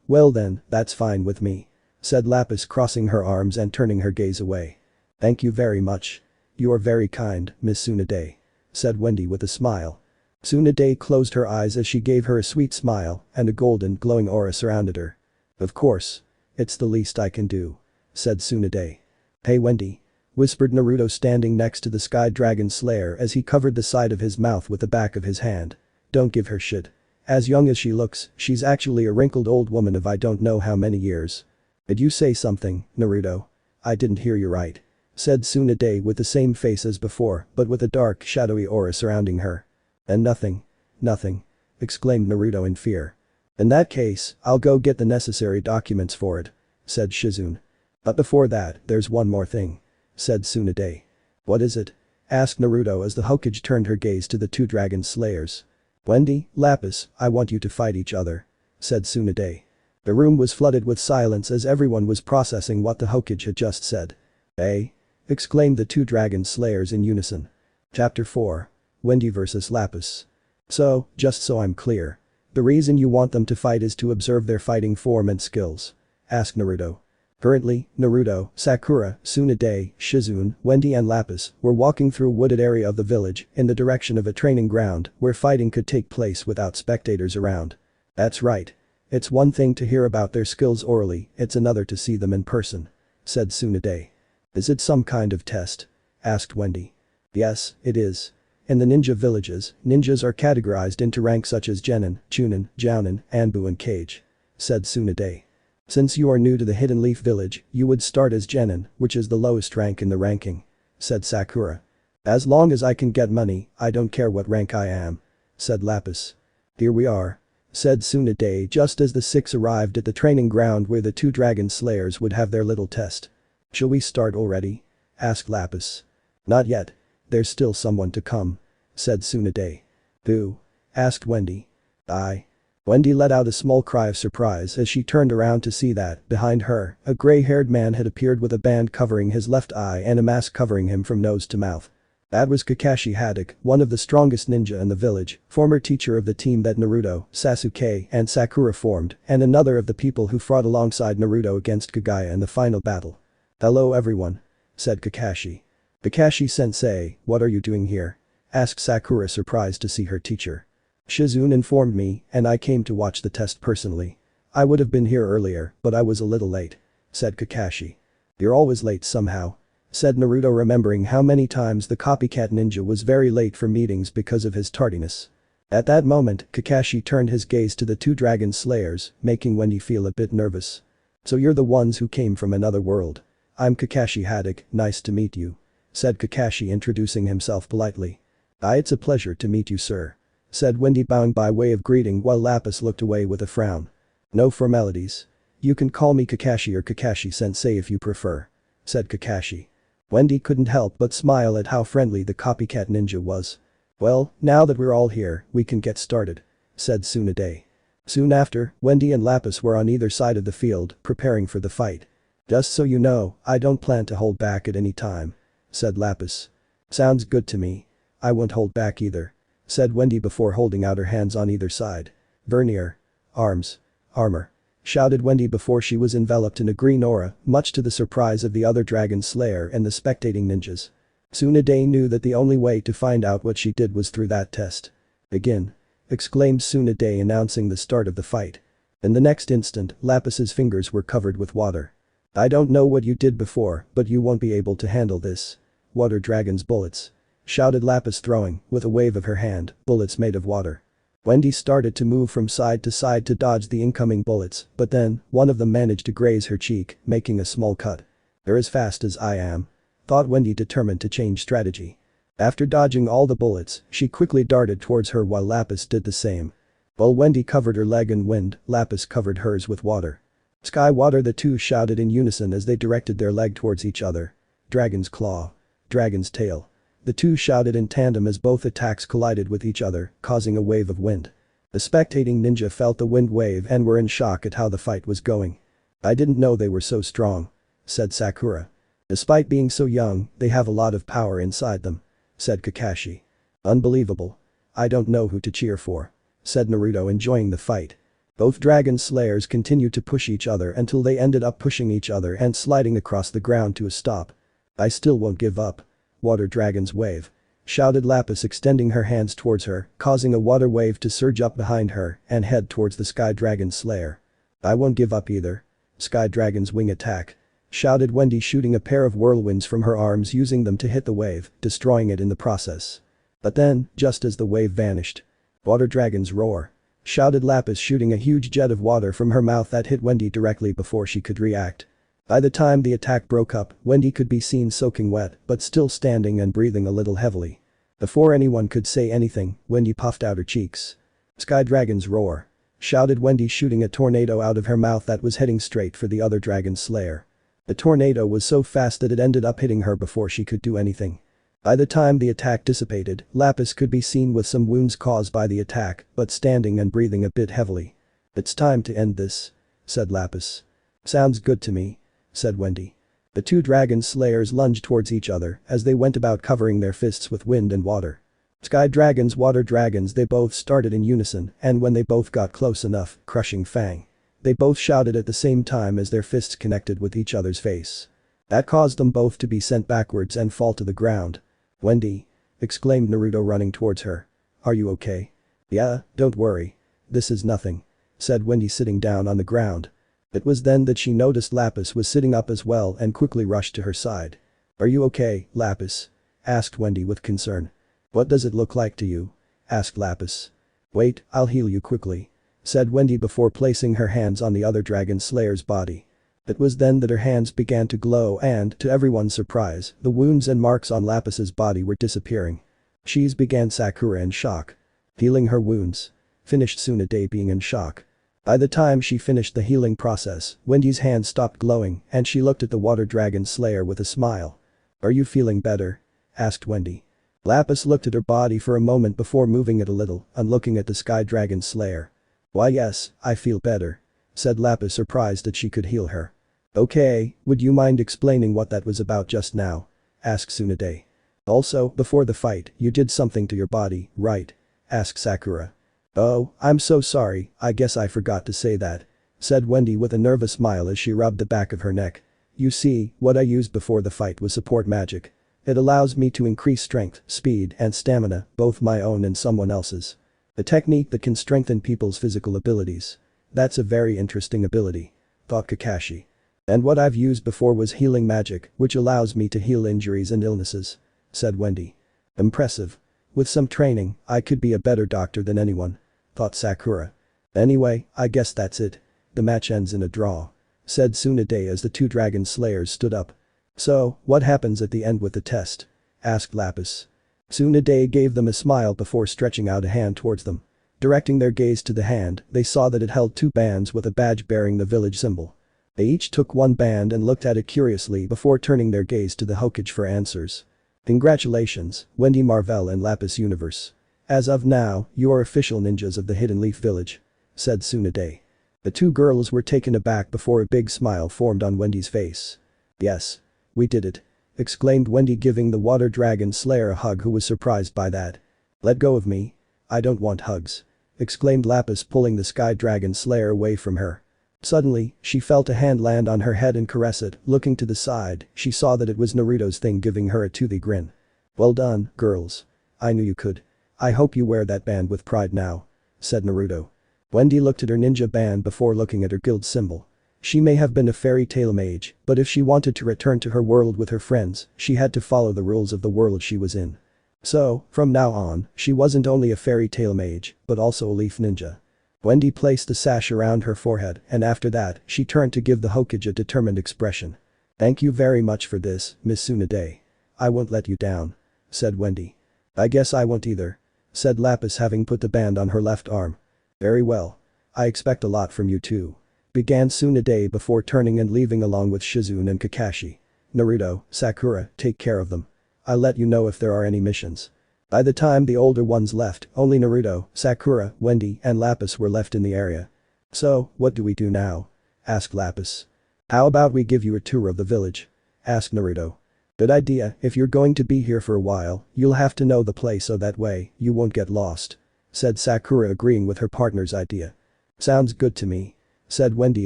Well then, that's fine with me," said Lapis, crossing her arms and turning her gaze away. "Thank you very much. You are very kind, Miss Tsunade," said Wendy with a smile. Tsunade closed her eyes as she gave her a sweet smile and a golden glowing aura surrounded her. Of course. It's the least I can do. Said Tsunade. Hey Wendy. Whispered Naruto standing next to the Sky Dragon Slayer as he covered the side of his mouth with the back of his hand. Don't give her shit. As young as she looks, she's actually a wrinkled old woman of I don't know how many years. Did you say something, Naruto? I didn't hear you right. Said Tsunade with the same face as before but with a dark shadowy aura surrounding her. And nothing. Nothing. Exclaimed Naruto in fear. In that case, I'll go get the necessary documents for it. Said Shizune. But before that, there's one more thing. Said Tsunade. What is it? Asked Naruto as the Hokage turned her gaze to the two dragon slayers. Wendy, Lapis, I want you to fight each other. Said Tsunade. The room was flooded with silence as everyone was processing what the Hokage had just said. Eh? Exclaimed the two dragon slayers in unison. Chapter 4. Wendy vs Lapis. So, just so I'm clear. The reason you want them to fight is to observe their fighting form and skills? Asked Naruto. Currently, Naruto, Sakura, Tsunade, Shizune, Wendy and Lapis were walking through a wooded area of the village in the direction of a training ground where fighting could take place without spectators around. That's right. It's one thing to hear about their skills orally, it's another to see them in person. Said Tsunade. Is it some kind of test? Asked Wendy. Yes, it is. In the ninja villages, ninjas are categorized into ranks such as Genin, Chunin, Jounin, Anbu and Kage. Said Tsunade. Since you are new to the Hidden Leaf village, you would start as Genin, which is the lowest rank in the ranking. Said Sakura. As long as I can get money, I don't care what rank I am. Said Lapis. Here we are. Said Tsunade just as the six arrived at the training ground where the two dragon slayers would have their little test. Shall we start already? Asked Lapis. Not yet. There's still someone to come. Said Tsunade. Who? Asked Wendy. I. Wendy let out a small cry of surprise as she turned around to see that, behind her, a gray-haired man had appeared with a band covering his left eye and a mask covering him from nose to mouth. That was Kakashi Haddock, one of the strongest ninja in the village, former teacher of the team that Naruto, Sasuke and Sakura formed, and another of the people who fought alongside Naruto against Kagaya in the final battle. Hello everyone. Said Kakashi. Kakashi-sensei, what are you doing here? Asked Sakura surprised to see her teacher. Shizune informed me and I came to watch the test personally. I would have been here earlier, but I was a little late. Said Kakashi. You're always late somehow. Said Naruto remembering how many times the copycat ninja was very late for meetings because of his tardiness. At that moment, Kakashi turned his gaze to the two dragon slayers, making Wendy feel a bit nervous. So you're the ones who came from another world. I'm Kakashi Haddock, nice to meet you. Said Kakashi introducing himself politely. It's a pleasure to meet you sir. Said Wendy bowing by way of greeting while Lapis looked away with a frown. No formalities. You can call me Kakashi or Kakashi-sensei if you prefer. Said Kakashi. Wendy couldn't help but smile at how friendly the copycat ninja was. Well, now that we're all here, we can get started. Said Tsunade. Soon after, Wendy and Lapis were on either side of the field, preparing for the fight. Just so you know, I don't plan to hold back at any time. Said Lapis. Sounds good to me. I won't hold back either. Said Wendy before holding out her hands on either side. Vernier. Arms. Armor. Shouted Wendy before she was enveloped in a green aura, much to the surprise of the other dragon slayer and the spectating ninjas. Tsunade knew that the only way to find out what she did was through that test. Begin. Exclaimed Tsunade announcing the start of the fight. In the next instant, Lapis's fingers were covered with water. I don't know what you did before, but you won't be able to handle this. Water dragon's bullets. Shouted Lapis throwing, with a wave of her hand, bullets made of water. Wendy started to move from side to dodge the incoming bullets, but then, one of them managed to graze her cheek, making a small cut. They're as fast as I am. Thought Wendy determined to change strategy. After dodging all the bullets, she quickly darted towards her while Lapis did the same. While Wendy covered her leg in wind, Lapis covered hers with water. Sky water the two shouted in unison as they directed their leg towards each other. Dragon's claw. Dragon's tail. The two shouted in tandem as both attacks collided with each other, causing a wave of wind. The spectating ninja felt the wind wave and were in shock at how the fight was going. I didn't know they were so strong. Said Sakura. Despite being so young, they have a lot of power inside them. Said Kakashi. Unbelievable. I don't know who to cheer for. Said Naruto enjoying the fight. Both dragon slayers continued to push each other until they ended up pushing each other and sliding across the ground to a stop. I still won't give up. Water dragon's wave. shouted Lapis, extending her hands towards her, causing a water wave to surge up behind her and head towards the Sky Dragon Slayer. I won't give up either. Sky Dragon's wing attack. Shouted Wendy, shooting a pair of whirlwinds from her arms, using them to hit the wave, destroying it in the process. But then, just as the wave vanished. Water Dragon's roar. Shouted Lapis, shooting a huge jet of water from her mouth that hit Wendy directly before she could react. By the time the attack broke up, Wendy could be seen soaking wet but still standing and breathing a little heavily. Before anyone could say anything, Wendy puffed out her cheeks. Sky Dragon's roar. Shouted Wendy, shooting a tornado out of her mouth that was heading straight for the other Dragon Slayer. The tornado was so fast that it ended up hitting her before she could do anything. By the time the attack dissipated, Lapis could be seen with some wounds caused by the attack, but standing and breathing a bit heavily. It's time to end this, said Lapis. Sounds good to me, said Wendy. The two Dragon Slayers lunged towards each other as they went about covering their fists with wind and water. Sky Dragons, Water Dragons, they both started in unison, and when they both got close enough, crushing Fang. They both shouted at the same time as their fists connected with each other's face. That caused them both to be sent backwards and fall to the ground. Wendy! Exclaimed Naruto, running towards her. Are you okay? Yeah, don't worry. This is nothing, said Wendy, sitting down on the ground. It was then that she noticed Lapis was sitting up as well and quickly rushed to her side. Are you okay, Lapis? Asked Wendy with concern. What does it look like to you? Asked Lapis. Wait, I'll heal you quickly, said Wendy before placing her hands on the other Dragon Slayer's body. It was then that her hands began to glow and, to everyone's surprise, the wounds and marks on Lapis's body were disappearing. She's began Sakura in shock. Healing her wounds. Finished Tsunade, being in shock. By the time she finished the healing process, Wendy's hands stopped glowing and she looked at the Water Dragon Slayer with a smile. Are you feeling better? Asked Wendy. Lapis looked at her body for a moment before moving it a little and looking at the Sky Dragon Slayer. Why yes, I feel better, said Lapis, surprised that she could heal her. Okay, would you mind explaining what that was about just now? Asked Tsunade. Also, before the fight, you did something to your body, right? Asked Sakura. Oh, I'm so sorry, I guess I forgot to say that, said Wendy with a nervous smile as she rubbed the back of her neck. You see, what I used before the fight was support magic. It allows me to increase strength, speed, and stamina, both my own and someone else's. A technique that can strengthen people's physical abilities. That's a very interesting ability, thought Kakashi. And what I've used before was healing magic, which allows me to heal injuries and illnesses, said Wendy. Impressive. With some training, I could be a better doctor than anyone, thought Sakura. Anyway, I guess that's it. The match ends in a draw, said Tsunade as the two Dragon Slayers stood up. So, what happens at the end with the test? Asked Lapis. Tsunade gave them a smile before stretching out a hand towards them. Directing their gaze to the hand, they saw that it held two bands with a badge bearing the village symbol. They each took one band and looked at it curiously before turning their gaze to the Hokage for answers. Congratulations, Wendy, Marvel, and Lapis Universe. As of now, you are official ninjas of the Hidden Leaf Village, said Tsunade. The two girls were taken aback before a big smile formed on Wendy's face. Yes. We did it, exclaimed Wendy, giving the Water Dragon Slayer a hug, who was surprised by that. Let go of me. I don't want hugs, exclaimed Lapis, pulling the Sky Dragon Slayer away from her. Suddenly, she felt a hand land on her head and caress it. Looking to the side, she saw that it was Naruto's thing, giving her a toothy grin. Well done, girls. I knew you could. I hope you wear that band with pride now, said Naruto. Wendy looked at her ninja band before looking at her guild symbol. She may have been a fairy tale mage, but if she wanted to return to her world with her friends, she had to follow the rules of the world she was in. So, from now on, she wasn't only a fairy tale mage, but also a leaf ninja. Wendy placed the sash around her forehead, and after that, she turned to give the Hokage a determined expression. Thank you very much for this, Miss Tsunade. I won't let you down, said Wendy. I guess I won't either, said Lapis, having put the band on her left arm. Very well. I expect a lot from you too, began Tsunade before turning and leaving along with Shizune and Kakashi. Naruto, Sakura, take care of them. I'll let you know if there are any missions. By the time the older ones left, only Naruto, Sakura, Wendy, and Lapis were left in the area. So, what do we do now? Asked Lapis. How about we give you a tour of the village? Asked Naruto. Good idea. If you're going to be here for a while, you'll have to know the place so that way you won't get lost, said Sakura, agreeing with her partner's idea. Sounds good to me, said Wendy,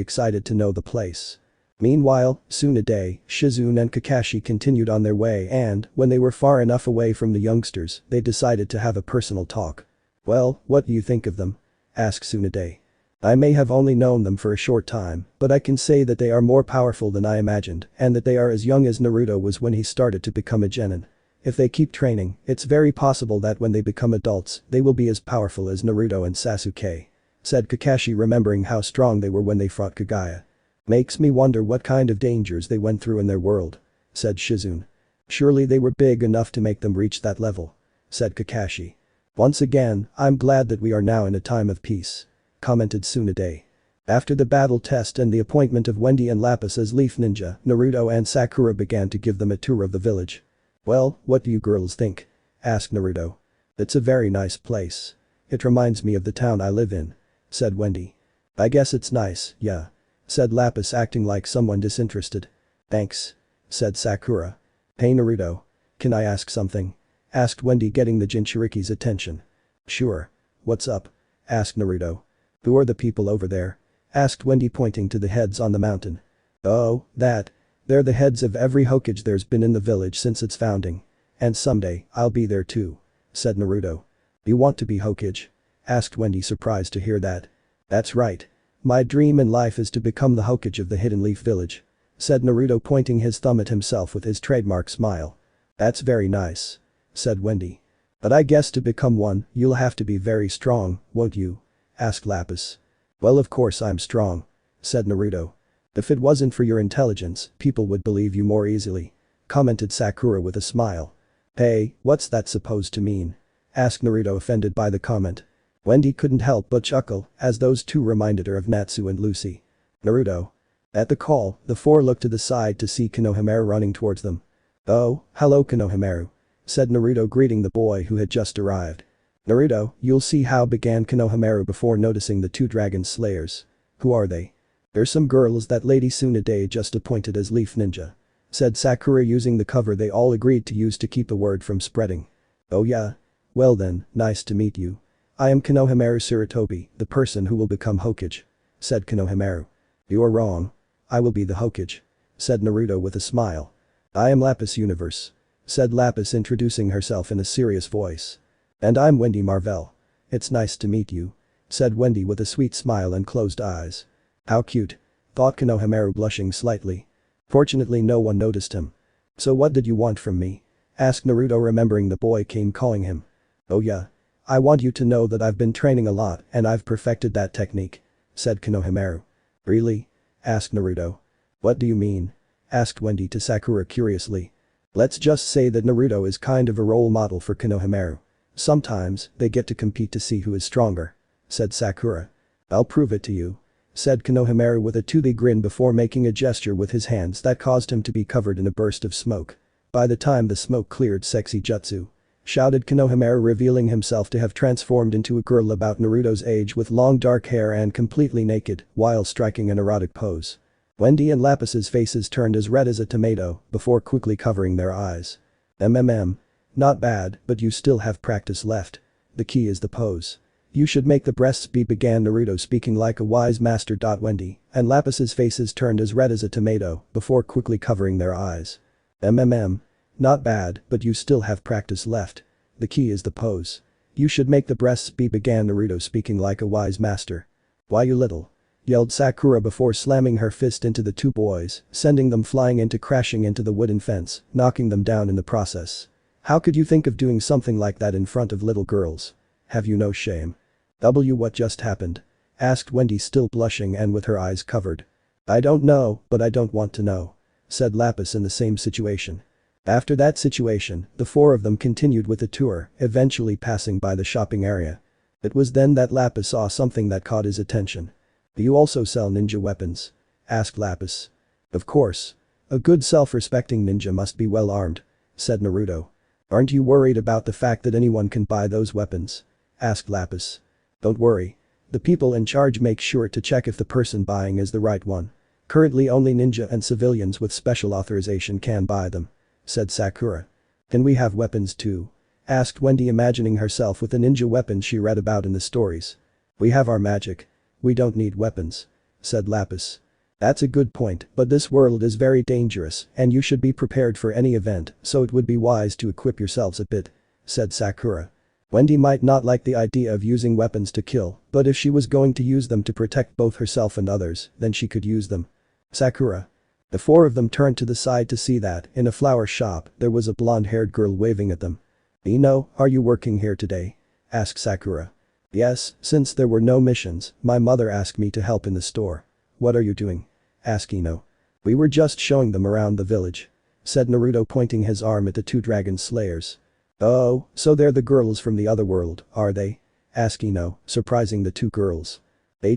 excited to know the place. Meanwhile, Tsunade, Shizune and Kakashi continued on their way and, when they were far enough away from the youngsters, they decided to have a personal talk. "Well, what do you think of them?" asked Tsunade. "I may have only known them for a short time, but I can say that they are more powerful than I imagined and that they are as young as Naruto was when he started to become a genin. If they keep training, it's very possible that when they become adults, they will be as powerful as Naruto and Sasuke," said Kakashi, remembering how strong they were when they fought Kagaya. "Makes me wonder what kind of dangers they went through in their world," said Shizune. "Surely they were big enough to make them reach that level," said Kakashi. "Once again, I'm glad that we are now in a time of peace," commented Tsunade. After the battle test and the appointment of Wendy and Lapis as Leaf Ninja, Naruto and Sakura began to give them a tour of the village. "Well, what do you girls think?" asked Naruto. "It's a very nice place. It reminds me of the town I live in," said Wendy. "I guess it's nice, yeah," said Lapis, acting like someone disinterested. "Thanks," said Sakura. "Hey Naruto. Can I ask something?" asked Wendy, getting the Jinchuriki's attention. "Sure. What's up?" asked Naruto. "Who are the people over there?" asked Wendy, pointing to the heads on the mountain. "Oh, that. They're the heads of every Hokage there's been in the village since its founding. And someday, I'll be there too," said Naruto. "You want to be Hokage?" asked Wendy, surprised to hear that. "That's right. My dream in life is to become the Hokage of the Hidden Leaf Village," said Naruto, pointing his thumb at himself with his trademark smile. "That's very nice," said Wendy. "But I guess to become one, you'll have to be very strong, won't you?" asked Lapis. "Well, of course I'm strong," said Naruto. "If it wasn't for your intelligence, people would believe you more easily," commented Sakura with a smile. "Hey, what's that supposed to mean?" asked Naruto, offended by the comment. Wendy couldn't help but chuckle, as those two reminded her of Natsu and Lucy. "Naruto." At the call, the four looked to the side to see Konohamaru running towards them. "Oh, hello Konohamaru," said Naruto, greeting the boy who had just arrived. "Naruto, you'll see how," began Konohamaru before noticing the two dragon slayers. "Who are they?" "They're some girls that Lady Tsunade just appointed as Leaf Ninja," said Sakura, using the cover they all agreed to use to keep the word from spreading. "Oh yeah? Well then, nice to meet you. I am Konohamaru Sarutobi, the person who will become Hokage," said Konohamaru. "You are wrong. I will be the Hokage," said Naruto with a smile. "I am Lapis Universe," said Lapis, introducing herself in a serious voice. "And I'm Wendy Marvell. It's nice to meet you," said Wendy with a sweet smile and closed eyes. "How cute," thought Konohamaru, blushing slightly. Fortunately no one noticed him. "So what did you want from me?" asked Naruto, remembering the boy came calling him. "Oh yeah. I want you to know that I've been training a lot and I've perfected that technique," said Konohamaru. "Really?" asked Naruto. "What do you mean?" asked Wendy to Sakura curiously. "Let's just say that Naruto is kind of a role model for Konohamaru. Sometimes, they get to compete to see who is stronger," said Sakura. "I'll prove it to you," said Konohamaru with a toothy grin before making a gesture with his hands that caused him to be covered in a burst of smoke. "By the time the smoke cleared, sexy jutsu," shouted Konohamaru, revealing himself to have transformed into a girl about Naruto's age with long dark hair and completely naked while striking an erotic pose. Wendy and Lapis's faces turned as red as a tomato before quickly covering their eyes. Not bad, but you still have practice left. The key is the pose. You should make the breasts be," began Naruto, speaking like a wise master. Wendy and Lapis's faces turned as red as a tomato before quickly covering their eyes. Not bad, but you still have practice left. The key is the pose. You should make the breasts be," began Naruto, speaking like a wise master. "Why, you little," yelled Sakura before slamming her fist into the two boys, sending them flying into crashing into the wooden fence, knocking them down in the process. "How could you think of doing something like that in front of little girls? Have you no shame?" What just happened?" asked Wendy, still blushing and with her eyes covered. "I don't know, but I don't want to know," said Lapis in the same situation. After that situation, the four of them continued with the tour, eventually passing by the shopping area. It was then that Lapis saw something that caught his attention. "Do you also sell ninja weapons?" asked Lapis. "Of course. A good self-respecting ninja must be well armed," said Naruto. "Aren't you worried about the fact that anyone can buy those weapons?" asked Lapis. "Don't worry. The people in charge make sure to check if the person buying is the right one. Currently only ninja and civilians with special authorization can buy them," said Sakura. "Can we have weapons too?" asked Wendy, imagining herself with the ninja weapons she read about in the stories. "We have our magic. We don't need weapons," said Lapis. That's a good point, but this world is very dangerous and you should be prepared for any event, so it would be wise to equip yourselves a bit," said Sakura. Wendy might not like the idea of using weapons to kill, but if she was going to use them to protect both herself and others, then she could use them. Sakura. The four of them turned to the side to see that, in a flower shop, there was a blonde-haired girl waving at them. "Ino, are you working here today?" asked Sakura. "Yes, since there were no missions, my mother asked me to help in the store." "What are you doing?" asked Ino. "We were just showing them around the village," said Naruto, pointing his arm at the two dragon slayers. "Oh, so they're the girls from the other world, are they?" asked Ino, surprising the two girls.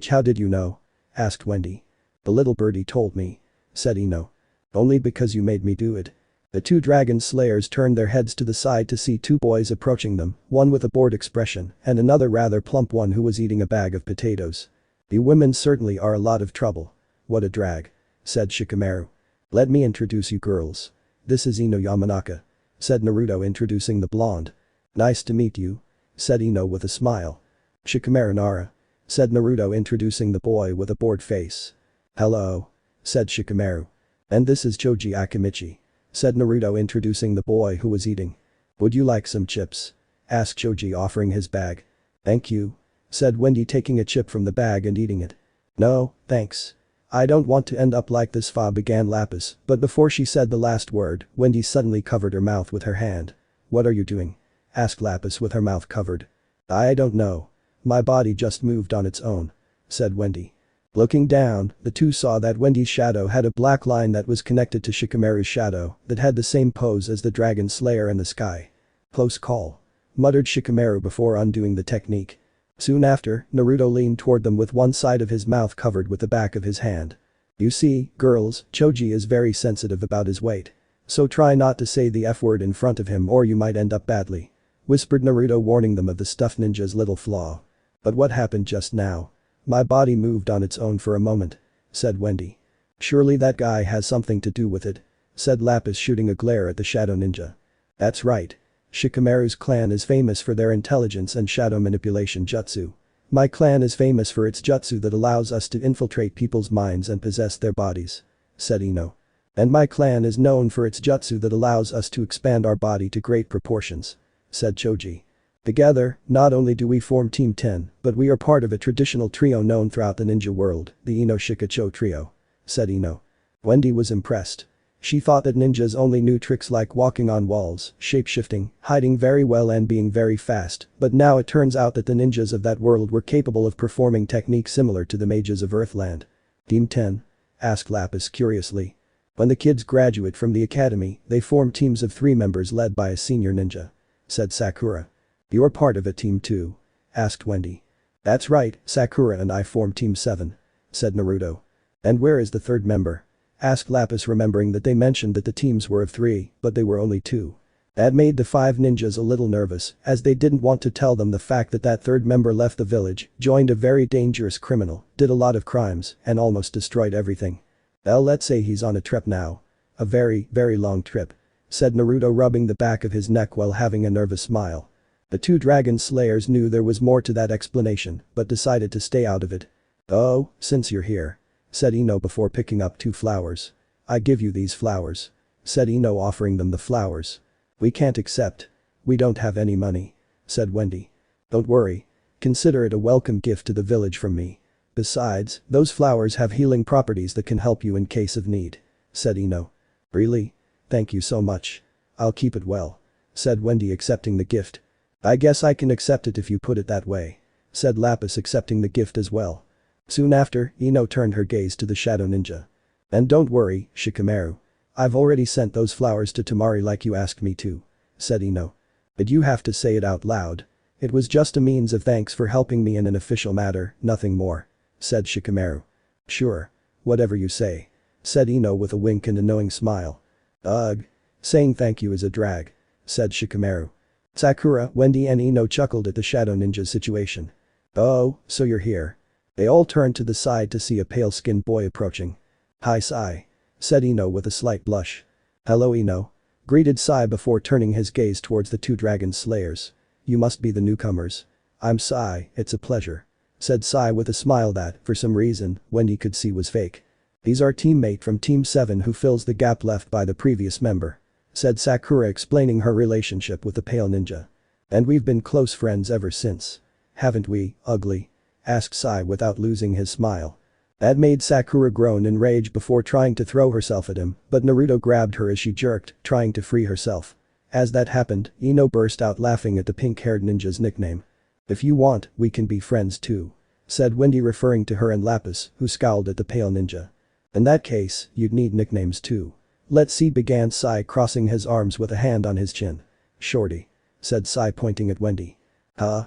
"How did you know?" asked Wendy. "The little birdie told me," said Ino. "Only because you made me do it." The two dragon slayers turned their heads to the side to see two boys approaching them, one with a bored expression and another rather plump one who was eating a bag of potatoes. "You women certainly are a lot of trouble." "What a drag," said Shikamaru. "Let me introduce you girls. This is Ino Yamanaka," said Naruto, introducing the blonde. "Nice to meet you," said Ino with a smile. "Shikamaru Nara," said Naruto, introducing the boy with a bored face. "Hello," said Shikamaru. "And this is Choji Akimichi," said Naruto, introducing the boy who was eating. "Would you like some chips?" asked Choji, offering his bag. "Thank you," said Wendy, taking a chip from the bag and eating it. "No, thanks. I don't want to end up like this," began Lapis, but before she said the last word, Wendy suddenly covered her mouth with her hand. "What are you doing?" asked Lapis with her mouth covered. "I don't know. My body just moved on its own," said Wendy. Looking down, the two saw that Wendy's shadow had a black line that was connected to Shikamaru's shadow that had the same pose as the Dragon Slayer in the sky. "Close call," muttered Shikamaru before undoing the technique. Soon after, Naruto leaned toward them with one side of his mouth covered with the back of his hand. "You see, girls, Choji is very sensitive about his weight. So try not to say the F word in front of him or you might end up badly," whispered Naruto, warning them of the stuffed ninja's little flaw. "But what happened just now?" "My body moved on its own for a moment," said Wendy. "Surely that guy has something to do with it," said Lapis, shooting a glare at the shadow ninja. "That's right. Shikamaru's clan is famous for their intelligence and shadow manipulation jutsu. My clan is famous for its jutsu that allows us to infiltrate people's minds and possess their bodies," said Ino. "And my clan is known for its jutsu that allows us to expand our body to great proportions," said Choji. "Together, not only do we form Team 10, but we are part of a traditional trio known throughout the ninja world, the Ino Shikacho trio," said Ino. Wendy was impressed. She thought that ninjas only knew tricks like walking on walls, shape-shifting, hiding very well and being very fast, but now it turns out that the ninjas of that world were capable of performing techniques similar to the mages of Earthland. "Team 10?" asked Lapis curiously. "When the kids graduate from the academy, they form teams of 3 members led by a senior ninja," said Sakura. "You're part of a team too?" asked Wendy. "That's right, Sakura and I form Team 7," said Naruto. "And where is the third member?" asked Lapis, remembering that they mentioned that the teams were of 3, but they were only 2. That made the 5 ninjas a little nervous, as they didn't want to tell them the fact that that third member left the village, joined a very dangerous criminal, did a lot of crimes, and almost destroyed everything. "Well, let's say he's on a trip now. A very, very long trip," said Naruto, rubbing the back of his neck while having a nervous smile. The 2 dragon slayers knew there was more to that explanation, but decided to stay out of it. "Oh, since you're here," said Ino before picking up 2 flowers. "I give you these flowers," said Ino, offering them the flowers. "We can't accept. We don't have any money," said Wendy. "Don't worry. Consider it a welcome gift to the village from me. Besides, those flowers have healing properties that can help you in case of need," said Ino. "Really? Thank you so much. I'll keep it well," said Wendy, accepting the gift. "I guess I can accept it if you put it that way," said Lapis, accepting the gift as well. Soon after, Ino turned her gaze to the shadow ninja. "And don't worry, Shikamaru. I've already sent those flowers to Tamari like you asked me to," said Ino. "But you have to say it out loud. It was just a means of thanks for helping me in an official matter, nothing more," said Shikamaru. "Sure. Whatever you say," said Ino with a wink and a knowing smile. "Ugh. Saying thank you is a drag," said Shikamaru. Sakura, Wendy and Ino chuckled at the shadow ninja's situation. "Oh, so you're here." They all turned to the side to see a pale-skinned boy approaching. "Hi Sai," said Ino with a slight blush. "Hello Ino," greeted Sai before turning his gaze towards the 2 dragon slayers. "You must be the newcomers." "I'm Sai, it's a pleasure," said Sai with a smile that, for some reason, Wendy could see was fake. He's our teammate from Team 7 who fills the gap left by the previous member," said Sakura, explaining her relationship with the pale ninja. "And we've been close friends ever since. Haven't we, ugly?" asked Sai without losing his smile. That made Sakura groan in rage before trying to throw herself at him, but Naruto grabbed her as she jerked, trying to free herself. As that happened, Ino burst out laughing at the pink-haired ninja's nickname. "If you want, we can be friends too," said Wendy, referring to her and Lapis, who scowled at the pale ninja. "In that case, you'd need nicknames too. Let's see," began Sai, crossing his arms with a hand on his chin. "Shorty," said Sai, pointing at Wendy. "Huh?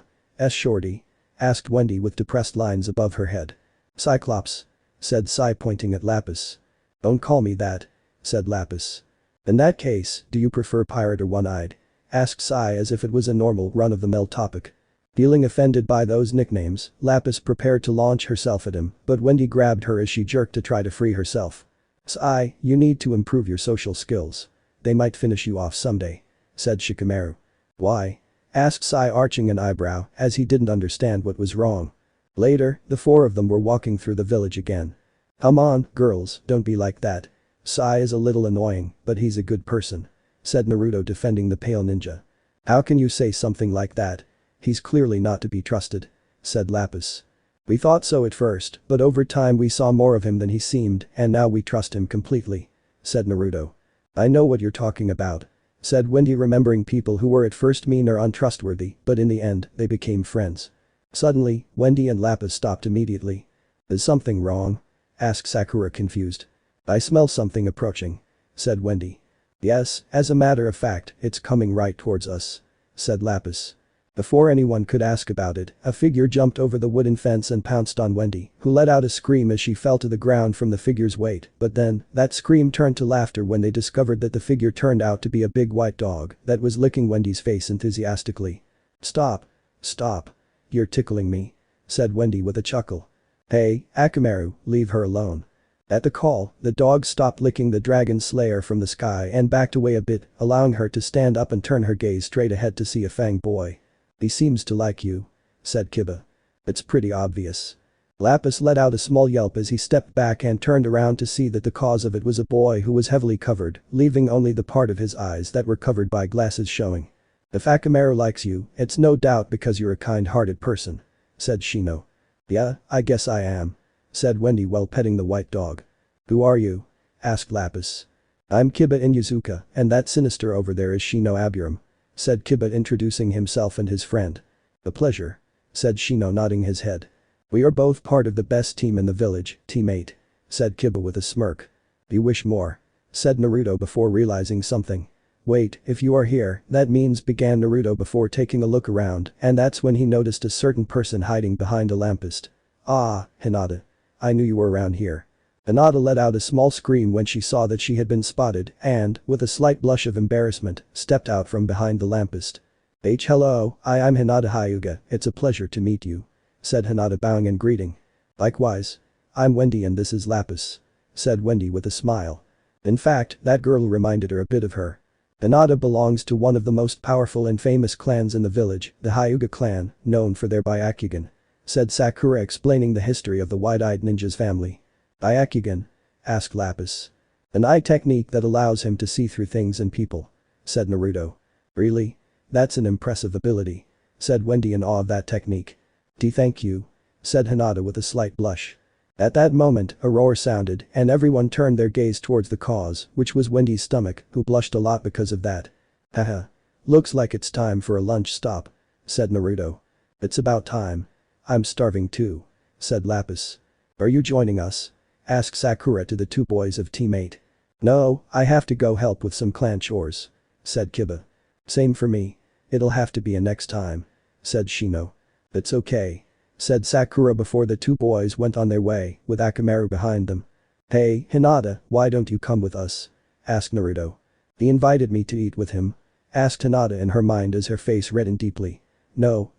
Shorty?" asked Wendy with depressed lines above her head. "Cyclops," said Sai, pointing at Lapis. "Don't call me that," said Lapis. "In that case, do you prefer pirate or one-eyed?" asked Sai as if it was a normal run-of-the-mill topic. Feeling offended by those nicknames, Lapis prepared to launch herself at him, but Wendy grabbed her as she jerked to try to free herself. "Sai, you need to improve your social skills. They might finish you off someday," said Shikamaru. "Why?" asked Sai, arching an eyebrow as he didn't understand what was wrong. Later, the four of them were walking through the village again. "Come on, girls, don't be like that. Sai is a little annoying, but he's a good person," said Naruto, defending the pale ninja. "How can you say something like that? He's clearly not to be trusted," said Lapis. "We thought so at first, but over time we saw more of him than he seemed and now we trust him completely," said Naruto. "I know what you're talking about," said Wendy, remembering people who were at first mean or untrustworthy, but in the end, they became friends. Suddenly, Wendy and Lapis stopped immediately. "Is something wrong?" asked Sakura, confused. "I smell something approaching," said Wendy. "Yes, as a matter of fact, it's coming right towards us," said Lapis. Before anyone could ask about it, a figure jumped over the wooden fence and pounced on Wendy, who let out a scream as she fell to the ground from the figure's weight, but then, that scream turned to laughter when they discovered that the figure turned out to be a big white dog that was licking Wendy's face enthusiastically. "Stop. Stop. You're tickling me," said Wendy with a chuckle. "Hey, Akamaru, leave her alone." At the call, the dog stopped licking the dragon slayer from the sky and backed away a bit, allowing her to stand up and turn her gaze straight ahead to see a Fang boy. "He seems to like you," said Kiba. "It's pretty obvious." Lapis let out a small yelp as he stepped back and turned around to see that the cause of it was a boy who was heavily covered, leaving only the part of his eyes that were covered by glasses showing. "If Akamaru likes you, it's no doubt because you're a kind-hearted person," said Shino. "Yeah, I guess I am," said Wendy while petting the white dog. "Who are you?" asked Lapis. "I'm Kiba Inuzuka, and that sinister over there is Shino Aburam," said Kiba, introducing himself and his friend. "A pleasure," said Shino, nodding his head. "We are both part of the best team in the village, Team 8, said Kiba with a smirk. "You wish more," said Naruto before realizing something. "Wait, if you are here, that means," began Naruto before taking a look around, and that's when he noticed a certain person hiding behind a lamppost. "Ah, Hinata. I knew you were around here." Hinata let out a small scream when she saw that she had been spotted and, with a slight blush of embarrassment, stepped out from behind the lamppost. Hello, I'm Hinata Hyuga, it's a pleasure to meet you," said Hinata, bowing in greeting. "Likewise. I'm Wendy and this is Lapis," said Wendy with a smile. In fact, that girl reminded her a bit of her. Hinata belongs to one of the most powerful and famous clans in the village, the Hyuga clan, known for their Byakugan, said Sakura, explaining the history of the wide-eyed ninja's family. "Byakugan?" asked Lapis. "An eye technique that allows him to see through things and people," said Naruto. "Really? That's an impressive ability," said Wendy in awe of that technique. Thank you," said Hinata with a slight blush. At that moment, a roar sounded and everyone turned their gaze towards the cause, which was Wendy's stomach, who blushed a lot because of that. "Haha. Looks like it's time for a lunch stop," said Naruto. "It's about time. I'm starving too," said Lapis. "Are you joining us?" asked Sakura to the two boys of Team 8. "No, I have to go help with some clan chores," said Kiba. "Same for me. It'll have to be a next time," said Shino. "It's okay," said Sakura before the two boys went on their way, with Akamaru behind them. "Hey, Hinata, why don't you come with us?" asked Naruto. "He invited me to eat with him," asked Hinata in her mind as her face reddened deeply. No.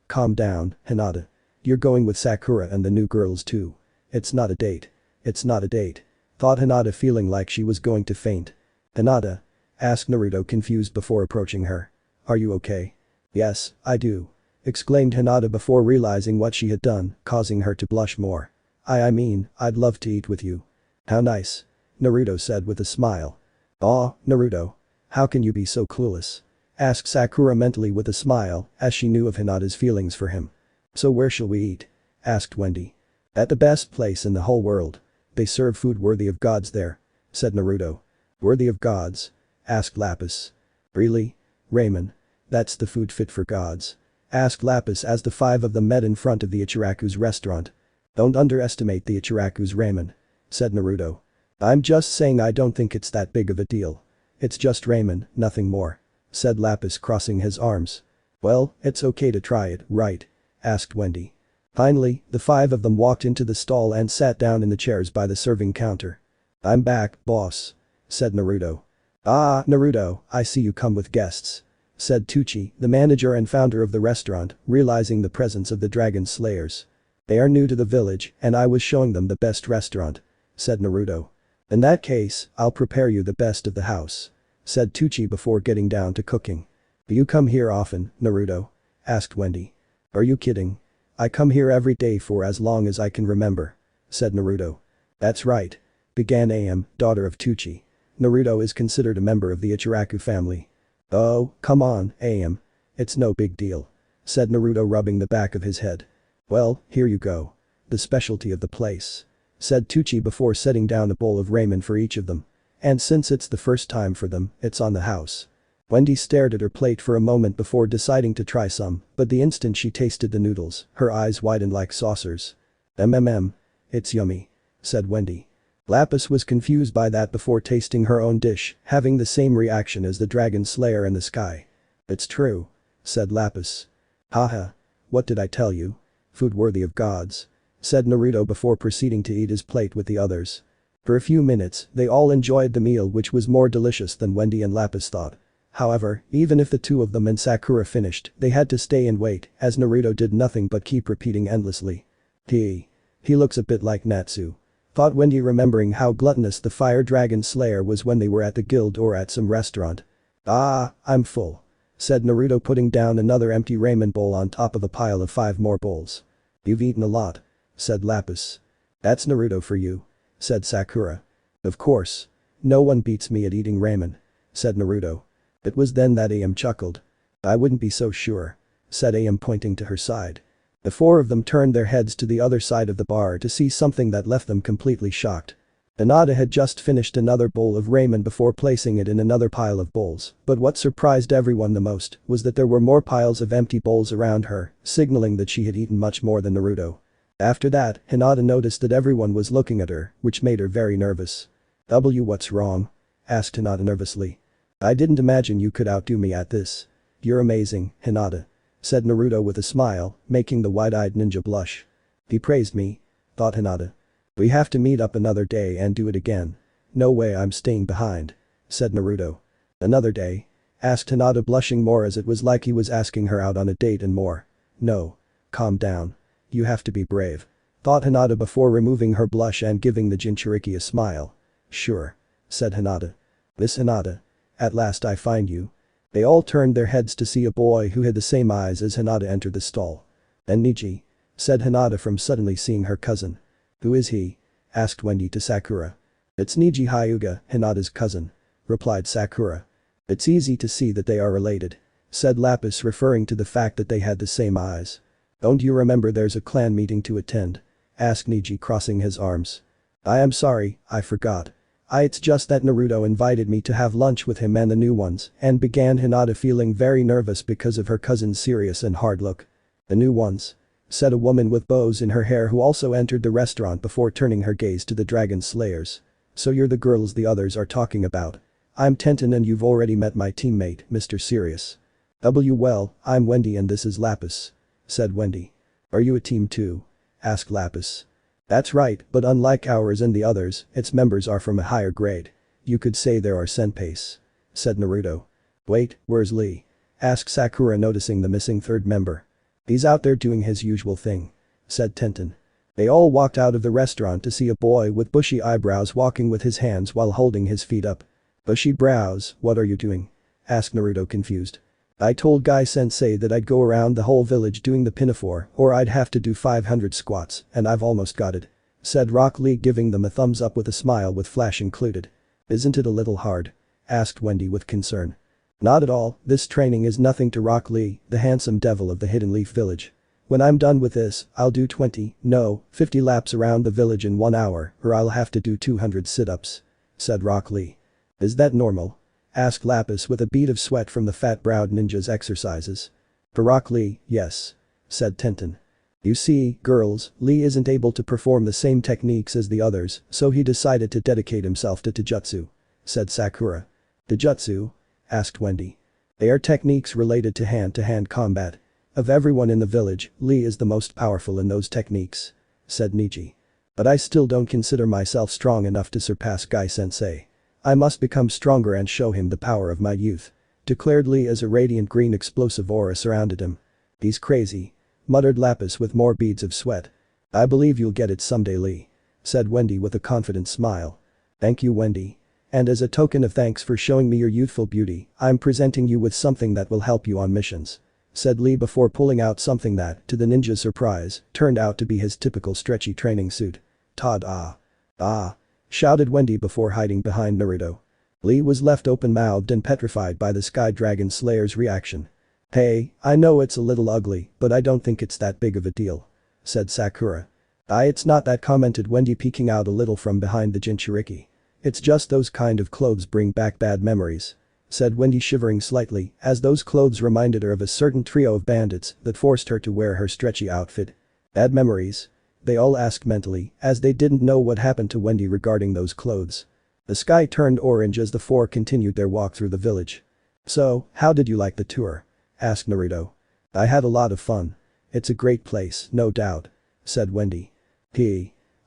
Calm down, Hinata. You're going with Sakura and the new girls too. It's not a date. It's not a date," thought Hinata, feeling like she was going to faint. "Hinata?" asked Naruto, confused before approaching her. "Are you okay?" "Yes, I do," exclaimed Hinata before realizing what she had done, causing her to blush more. I mean, I'd love to eat with you. How nice. Naruto said with a smile. Aw, Naruto. How can you be so clueless? Asked Sakura mentally with a smile, as she knew of Hinata's feelings for him. So where shall we eat? Asked Wendy. At the best place in the whole world. They serve food worthy of gods there. Said Naruto. Worthy of gods? Asked Lapis. Really? Ramen. That's the food fit for gods. Asked Lapis as the five of them met in front of the Ichiraku's restaurant. Don't underestimate the Ichiraku's ramen. Said Naruto. I'm just saying I don't think it's that big of a deal. It's just ramen, nothing more. Said Lapis crossing his arms. Well, it's okay to try it, right? Asked Wendy. Finally, the five of them walked into the stall and sat down in the chairs by the serving counter. I'm back, boss. Said Naruto. Ah, Naruto, I see you come with guests. Said Tucci, the manager and founder of the restaurant, realizing the presence of the dragon slayers. They are new to the village and I was showing them the best restaurant. Said Naruto. In that case, I'll prepare you the best of the house. Said Tucci before getting down to cooking. Do you come here often, Naruto? Asked Wendy. Are you kidding? I come here every day for as long as I can remember. Said Naruto. That's right. Began Am, daughter of Tucci. Naruto is considered a member of the Ichiraku family. Oh, come on, Am. It's no big deal. Said Naruto rubbing the back of his head. Well, here you go. The specialty of the place. Said Tucci before setting down a bowl of ramen for each of them. And since it's the first time for them, it's on the house. Wendy stared at her plate for a moment before deciding to try some, but the instant she tasted the noodles, her eyes widened like saucers. It's yummy. Said Wendy. Lapis was confused by that before tasting her own dish, having the same reaction as the dragon slayer in the sky. It's true. Said Lapis. Haha. What did I tell you? Food worthy of gods. Said Naruto before proceeding to eat his plate with the others. For a few minutes, they all enjoyed the meal which was more delicious than Wendy and Lapis thought. However, even if the two of them and Sakura finished, they had to stay and wait, as Naruto did nothing but keep repeating endlessly. He looks a bit like Natsu. Thought Wendy remembering how gluttonous the fire dragon slayer was when they were at the guild or at some restaurant. Ah, I'm full. Said Naruto putting down another empty ramen bowl on top of a pile of 5 more bowls. You've eaten a lot. Said Lapis. That's Naruto for you. Said Sakura. Of course. No one beats me at eating ramen. Said Naruto. It was then that Am chuckled. I wouldn't be so sure. Said Am pointing to her side. The 4 of them turned their heads to the other side of the bar to see something that left them completely shocked. Hinata had just finished another bowl of ramen before placing it in another pile of bowls, but what surprised everyone the most was that there were more piles of empty bowls around her, signaling that she had eaten much more than Naruto. After that, Hinata noticed that everyone was looking at her, which made her very nervous. What's wrong? Asked Hinata nervously. I didn't imagine you could outdo me at this. You're amazing, Hinata. Said Naruto with a smile, making the wide-eyed ninja blush. He praised me. Thought Hinata. We have to meet up another day and do it again. No way I'm staying behind. Said Naruto. Another day? Asked Hinata blushing more as it was like he was asking her out on a date and more. No. Calm down. You have to be brave. Thought Hinata before removing her blush and giving the Jinchuriki a smile. Sure. Said Hinata. Miss Hinata. At last I find you. They all turned their heads to see a boy who had the same eyes as Hinata enter the stall. And Niji. Said Hinata from suddenly seeing her cousin. Who is he? Asked Wendy to Sakura. It's Niji Hyuga, Hinata's cousin. Replied Sakura. It's easy to see that they are related. Said Lapis referring to the fact that they had the same eyes. Don't you remember there's a clan meeting to attend? Asked Niji crossing his arms. I am sorry, I forgot. It's just that Naruto invited me to have lunch with him and the new ones, and began Hinata feeling very nervous because of her cousin's serious and hard look. The new ones? Said a woman with bows in her hair who also entered the restaurant before turning her gaze to the dragon slayers. So you're the girls the others are talking about. I'm Tenten and you've already met my teammate, Mr. Sirius. Well, I'm Wendy and this is Lapis. Said Wendy. Are you a team too? Asked Lapis. That's right, but unlike ours and the others, its members are from a higher grade. You could say there are senpais. Said Naruto. Wait, where's Lee? Asked Sakura noticing the missing 3rd member. He's out there doing his usual thing. Said Tenten. They all walked out of the restaurant to see a boy with bushy eyebrows walking with his hands while holding his feet up. Bushy brows, what are you doing? Asked Naruto confused. I told Guy Sensei that I'd go around the whole village doing the pinafore or I'd have to do 500 squats and I've almost got it. said Rock Lee, giving them a thumbs up with a smile with flash included. Isn't it a little hard? Asked Wendy with concern. Not at all, this training is nothing to Rock Lee, the handsome devil of the Hidden Leaf Village. When I'm done with this, I'll do 20, no, 50 laps around the village in 1 hour, or I'll have to do 200 sit-ups. Said Rock Lee. Is that normal? Asked Lapis with a bead of sweat from the fat-browed ninja's exercises. For Rock Lee, yes. Said Tintin. You see, girls, Lee isn't able to perform the same techniques as the others, so he decided to dedicate himself to Taijutsu. Said Sakura. Taijutsu? Asked Wendy. They are techniques related to hand-to-hand combat. Of everyone in the village, Lee is the most powerful in those techniques. Said Niji. But I still don't consider myself strong enough to surpass Guy-sensei. I must become stronger and show him the power of my youth. Declared Lee as a radiant green explosive aura surrounded him. He's crazy. Muttered Lapis with more beads of sweat. I believe you'll get it someday, Lee. Said Wendy with a confident smile. Thank you, Wendy. And as a token of thanks for showing me your youthful beauty, I'm presenting you with something that will help you on missions. Said Lee before pulling out something that, to the ninja's surprise, turned out to be his typical stretchy training suit. Todd ah. Ah. Shouted Wendy before hiding behind Naruto. Lee was left open-mouthed and petrified by the Sky Dragon Slayer's reaction. Hey, I know it's a little ugly, but I don't think it's that big of a deal. Said Sakura. It's not that, commented Wendy, peeking out a little from behind the Jinchuriki. It's just those kind of clothes bring back bad memories. Said Wendy, shivering slightly, as those clothes reminded her of a certain trio of bandits that forced her to wear her stretchy outfit. Bad memories? They all asked mentally, as they didn't know what happened to Wendy regarding those clothes. The sky turned orange as the four continued their walk through the village. So, how did you like the tour? Asked Naruto. I had a lot of fun. It's a great place, no doubt. Said Wendy.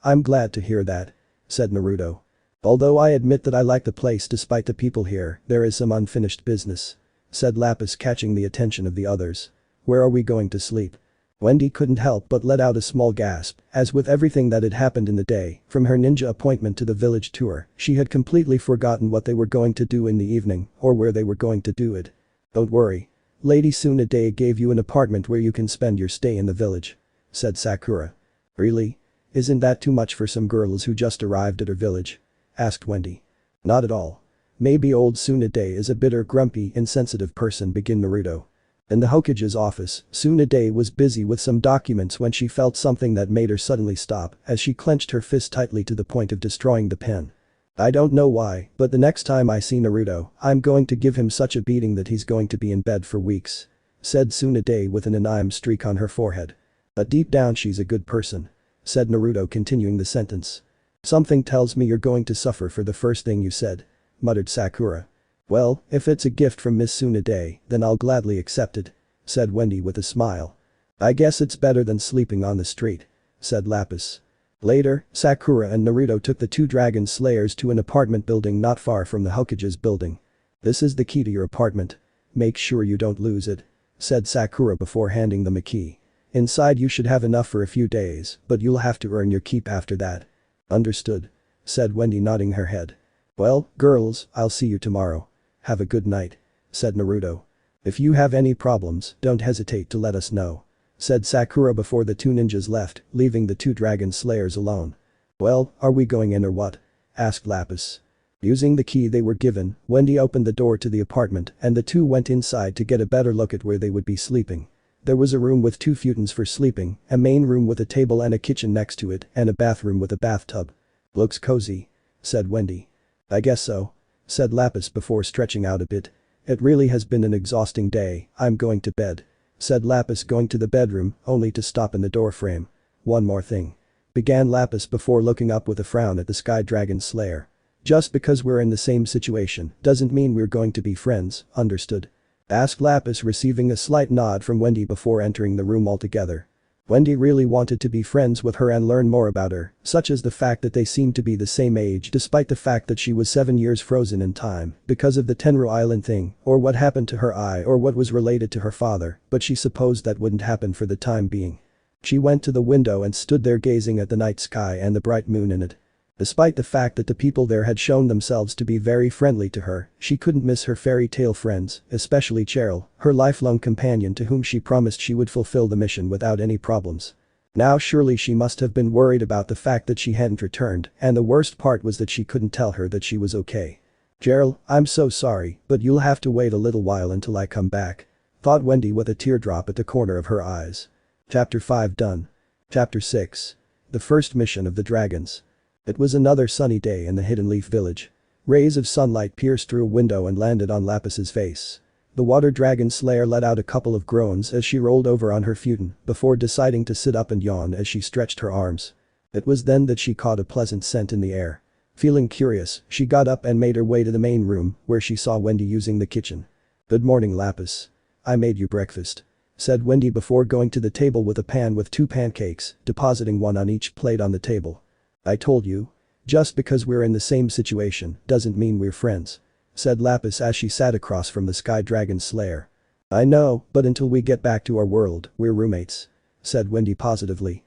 I'm glad to hear that. Said Naruto. Although I admit that I like the place despite the people here, there is some unfinished business. Said Lapis, catching the attention of the others. Where are we going to sleep? Wendy couldn't help but let out a small gasp, as with everything that had happened in the day, from her ninja appointment to the village tour, she had completely forgotten what they were going to do in the evening, or where they were going to do it. Don't worry. Lady Tsunade gave you an apartment where you can spend your stay in the village. Said Sakura. Really? Isn't that too much for some girls who just arrived at her village? Asked Wendy. Not at all. Maybe old Tsunade is a bitter, grumpy, insensitive person, began Naruto. In the Hokage's office, Tsunade was busy with some documents when she felt something that made her suddenly stop as she clenched her fist tightly to the point of destroying the pen. I don't know why, but the next time I see Naruto, I'm going to give him such a beating that he's going to be in bed for weeks. Said Tsunade with an anime streak on her forehead. But deep down she's a good person. Said Naruto, continuing the sentence. Something tells me you're going to suffer for the first thing you said. Muttered Sakura. Well, if it's a gift from Miss Tsunade, then I'll gladly accept it. Said Wendy with a smile. I guess it's better than sleeping on the street. Said Lapis. Later, Sakura and Naruto took the two dragon slayers to an apartment building not far from the Hokage's building. This is the key to your apartment. Make sure you don't lose it. Said Sakura before handing them a key. Inside you should have enough for a few days, but you'll have to earn your keep after that. Understood. Said Wendy, nodding her head. Well, girls, I'll see you tomorrow. Have a good night. Said Naruto. If you have any problems, don't hesitate to let us know. Said Sakura before the two ninjas left, leaving the two dragon slayers alone. Well, are we going in or what? Asked Lapis. Using the key they were given, Wendy opened the door to the apartment and the two went inside to get a better look at where they would be sleeping. There was a room with 2 futons for sleeping, a main room with a table and a kitchen next to it, and a bathroom with a bathtub. Looks cozy. Said Wendy. I guess so. Said Lapis before stretching out a bit. It really has been an exhausting day, I'm going to bed. Said Lapis, going to the bedroom, only to stop in the doorframe. One more thing. Began Lapis before looking up with a frown at the Sky Dragon Slayer. Just because we're in the same situation doesn't mean we're going to be friends, understood? Asked Lapis, receiving a slight nod from Wendy before entering the room altogether. Wendy really wanted to be friends with her and learn more about her, such as the fact that they seemed to be the same age despite the fact that she was 7 years frozen in time because of the Tenru Island thing, or what happened to her eye, or what was related to her father, but she supposed that wouldn't happen for the time being. She went to the window and stood there gazing at the night sky and the bright moon in it. Despite the fact that the people there had shown themselves to be very friendly to her, she couldn't miss her fairy tale friends, especially Cheryl, her lifelong companion to whom she promised she would fulfill the mission without any problems. Now surely she must have been worried about the fact that she hadn't returned, and the worst part was that she couldn't tell her that she was okay. "Gerald, I'm so sorry, but you'll have to wait a little while until I come back," thought Wendy with a teardrop at the corner of her eyes. Chapter 5 done. Chapter 6. The first mission of the dragons. It was another sunny day in the Hidden Leaf village. Rays of sunlight pierced through a window and landed on Lapis's face. The water dragon slayer let out a couple of groans as she rolled over on her futon before deciding to sit up and yawn as she stretched her arms. It was then that she caught a pleasant scent in the air. Feeling curious, she got up and made her way to the main room where she saw Wendy using the kitchen. "Good morning, Lapis. I made you breakfast," said Wendy before going to the table with a pan with 2 pancakes, depositing one on each plate on the table. "I told you. Just because we're in the same situation doesn't mean we're friends," said Lapis as she sat across from the Sky Dragon Slayer. "I know, but until we get back to our world, we're roommates," said Wendy positively.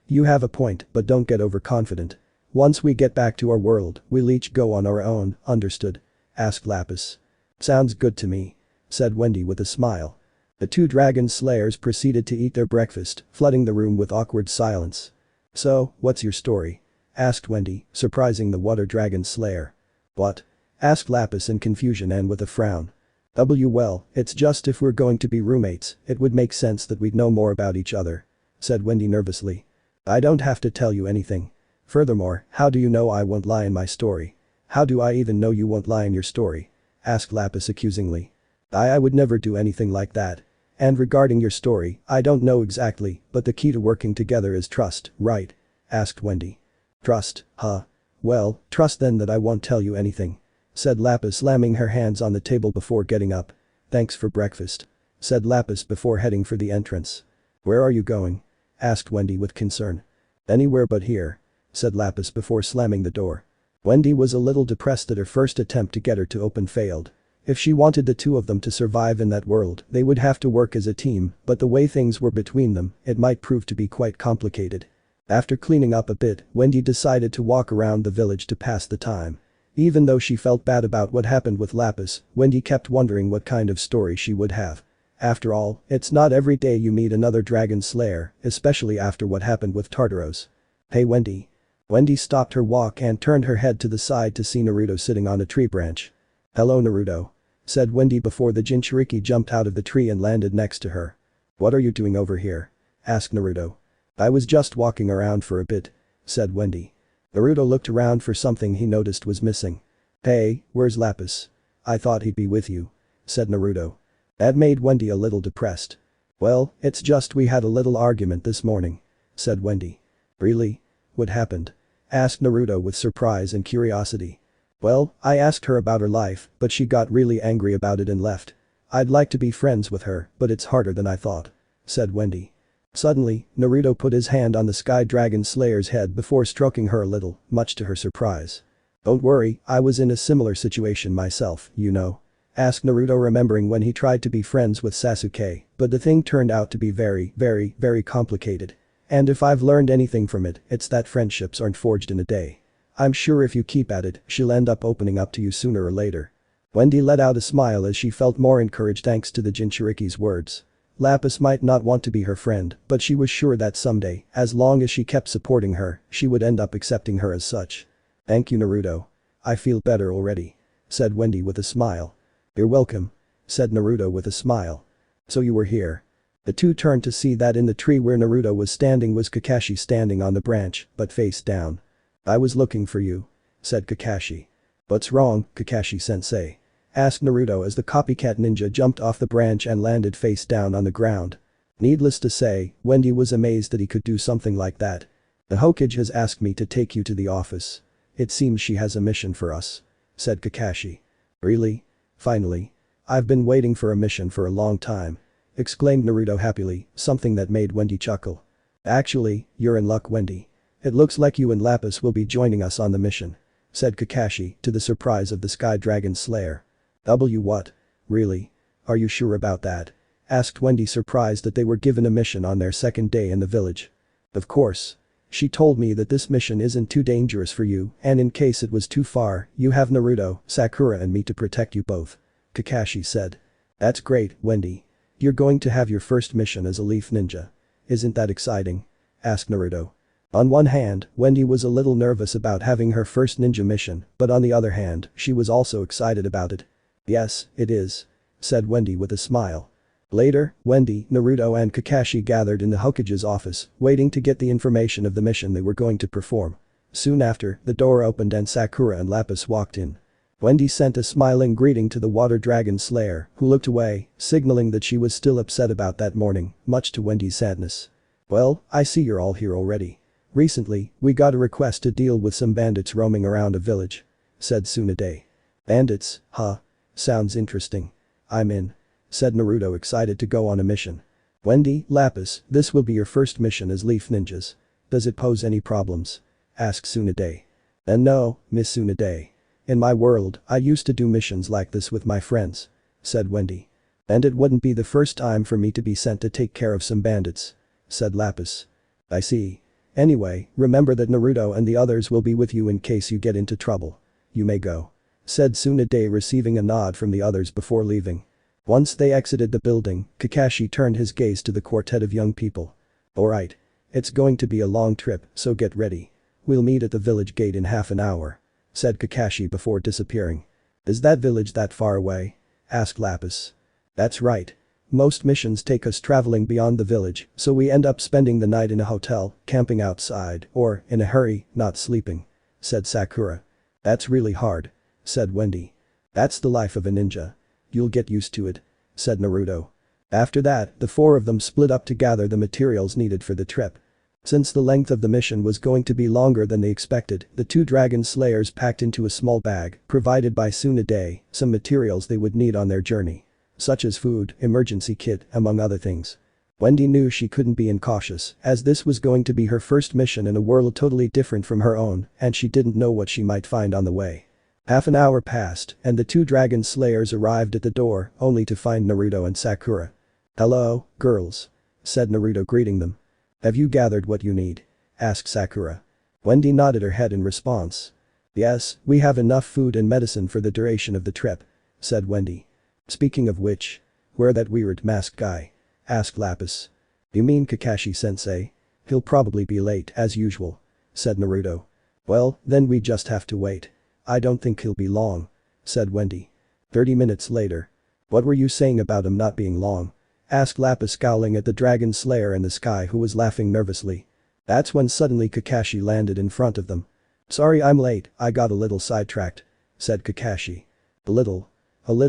You have a point, but don't get overconfident. Once we get back to our world, we'll each go on our own, understood?" asked Lapis. "Sounds good to me," said Wendy with a smile. The 2 dragon slayers proceeded to eat their breakfast, flooding the room with awkward silence. "So, what's your story?" asked Wendy, surprising the water dragon slayer. "What?" asked Lapis in confusion and with a frown. Well, it's just if we're going to be roommates, it would make sense that we'd know more about each other," said Wendy nervously. "I don't have to tell you anything. Furthermore, how do you know I won't lie in my story? How do I even know you won't lie in your story?" asked Lapis accusingly. I would never do anything like that. And regarding your story, I don't know exactly, but the key to working together is trust, right?" asked Wendy. "Trust, huh? Well, trust then that I won't tell you anything," said Lapis, slamming her hands on the table before getting up. "Thanks for breakfast," said Lapis before heading for the entrance. "Where are you going?" asked Wendy with concern. "Anywhere but here," said Lapis before slamming the door. Wendy was a little depressed that her first attempt to get her to open failed. If she wanted the 2 of them to survive in that world, they would have to work as a team, but the way things were between them, it might prove to be quite complicated. After cleaning up a bit, Wendy decided to walk around the village to pass the time. Even though she felt bad about what happened with Lapis, Wendy kept wondering what kind of story she would have. After all, it's not every day you meet another dragon slayer, especially after what happened with Tartaros. "Hey Wendy." Wendy stopped her walk and turned her head to the side to see Naruto sitting on a tree branch. "Hello Naruto," said Wendy before the Jinchuriki jumped out of the tree and landed next to her. "What are you doing over here?" asked Naruto. "I was just walking around for a bit," said Wendy. Naruto looked around for something he noticed was missing. "Hey, where's Lapis? I thought he'd be with you," said Naruto. That made Wendy a little depressed. "Well, it's just we had a little argument this morning," said Wendy. "Really? What happened?" asked Naruto with surprise and curiosity. "Well, I asked her about her life, but she got really angry about it and left. I'd like to be friends with her, but it's harder than I thought," said Wendy. Suddenly, Naruto put his hand on the Sky Dragon Slayer's head before stroking her a little, much to her surprise. "Don't worry, I was in a similar situation myself, you know," asked Naruto, remembering when he tried to be friends with Sasuke, but the thing turned out to be very complicated. And if I've learned anything from it, it's that friendships aren't forged in a day. I'm sure if you keep at it, she'll end up opening up to you sooner or later. Wendy let out a smile as she felt more encouraged thanks to the Jinchuriki's words. Lapis might not want to be her friend, but she was sure that someday, as long as she kept supporting her, she would end up accepting her as such. "Thank you Naruto. I feel better already," said Wendy with a smile. "You're welcome," said Naruto with a smile. "So you were here." The 2 turned to see that in the tree where Naruto was standing was Kakashi standing on the branch, but face down. "I was looking for you," said Kakashi. "What's wrong, Kakashi-sensei?" asked Naruto as the copycat ninja jumped off the branch and landed face down on the ground. Needless to say, Wendy was amazed that he could do something like that. "The Hokage has asked me to take you to the office. It seems she has a mission for us," said Kakashi. "Really? Finally. I've been waiting for a mission for a long time," exclaimed Naruto happily, something that made Wendy chuckle. "Actually, you're in luck Wendy. It looks like you and Lapis will be joining us on the mission," said Kakashi to the surprise of the Sky Dragon Slayer. What? Really? Are you sure about that?" asked Wendy, surprised that they were given a mission on their second day in the village. "Of course. She told me that this mission isn't too dangerous for you, and in case it was too far, you have Naruto, Sakura and me to protect you both," Kakashi said. "That's great, Wendy. You're going to have your first mission as a leaf ninja. Isn't that exciting?" asked Naruto. On one hand, Wendy was a little nervous about having her first ninja mission, but on the other hand, she was also excited about it. "Yes, it is," said Wendy with a smile. Later, Wendy, Naruto and Kakashi gathered in the Hokage's office, waiting to get the information of the mission they were going to perform. Soon after, the door opened and Sakura and Lapis walked in. Wendy sent a smiling greeting to the water dragon slayer, who looked away, signaling that she was still upset about that morning, much to Wendy's sadness. "Well, I see you're all here already. Recently, we got a request to deal with some bandits roaming around a village," said Tsunade. "Bandits, huh? Sounds interesting. I'm in," said Naruto, excited to go on a mission. "Wendy, Lapis, this will be your first mission as Leaf Ninjas. Does it pose any problems?" asked Tsunade. "And no, Miss Tsunade. In my world, I used to do missions like this with my friends," said Wendy. "And it wouldn't be the first time for me to be sent to take care of some bandits," said Lapis. "I see. Anyway, remember that Naruto and the others will be with you in case you get into trouble. You may go," said Tsunade, receiving a nod from the others before leaving. Once they exited the building, Kakashi turned his gaze to the quartet of young people. "Alright. It's going to be a long trip, so get ready. We'll meet at the village gate in half an hour," said Kakashi before disappearing. "Is that village that far away?" asked Lapis. "That's right. Most missions take us traveling beyond the village, so we end up spending the night in a hotel, camping outside, or, in a hurry, not sleeping," said Sakura. "That's really hard," said Wendy. "That's the life of a ninja. You'll get used to it," said Naruto. After that, the four of them split up to gather the materials needed for the trip. Since the length of the mission was going to be longer than they expected, the two dragon slayers packed into a small bag, provided by Tsunade, some materials they would need on their journey. Such as food, emergency kit, among other things. Wendy knew she couldn't be incautious, as this was going to be her first mission in a world totally different from her own, and she didn't know what she might find on the way. Half an hour passed, and the two dragon slayers arrived at the door, only to find Naruto and Sakura. "Hello, girls," said Naruto, greeting them. "Have you gathered what you need?" asked Sakura. Wendy nodded her head in response. "Yes, we have enough food and medicine for the duration of the trip," said Wendy. "Speaking of which, where that weird masked guy?" asked Lapis. "You mean Kakashi-sensei? He'll probably be late as usual," said Naruto. "Well, then we just have to wait. I don't think he'll be long," said Wendy. 30 minutes later. "What were you saying about him not being long?" asked Lapis, scowling at the dragon slayer in the sky, who was laughing nervously. That's when suddenly Kakashi landed in front of them. "Sorry I'm late, I got a little sidetracked," said Kakashi. A little,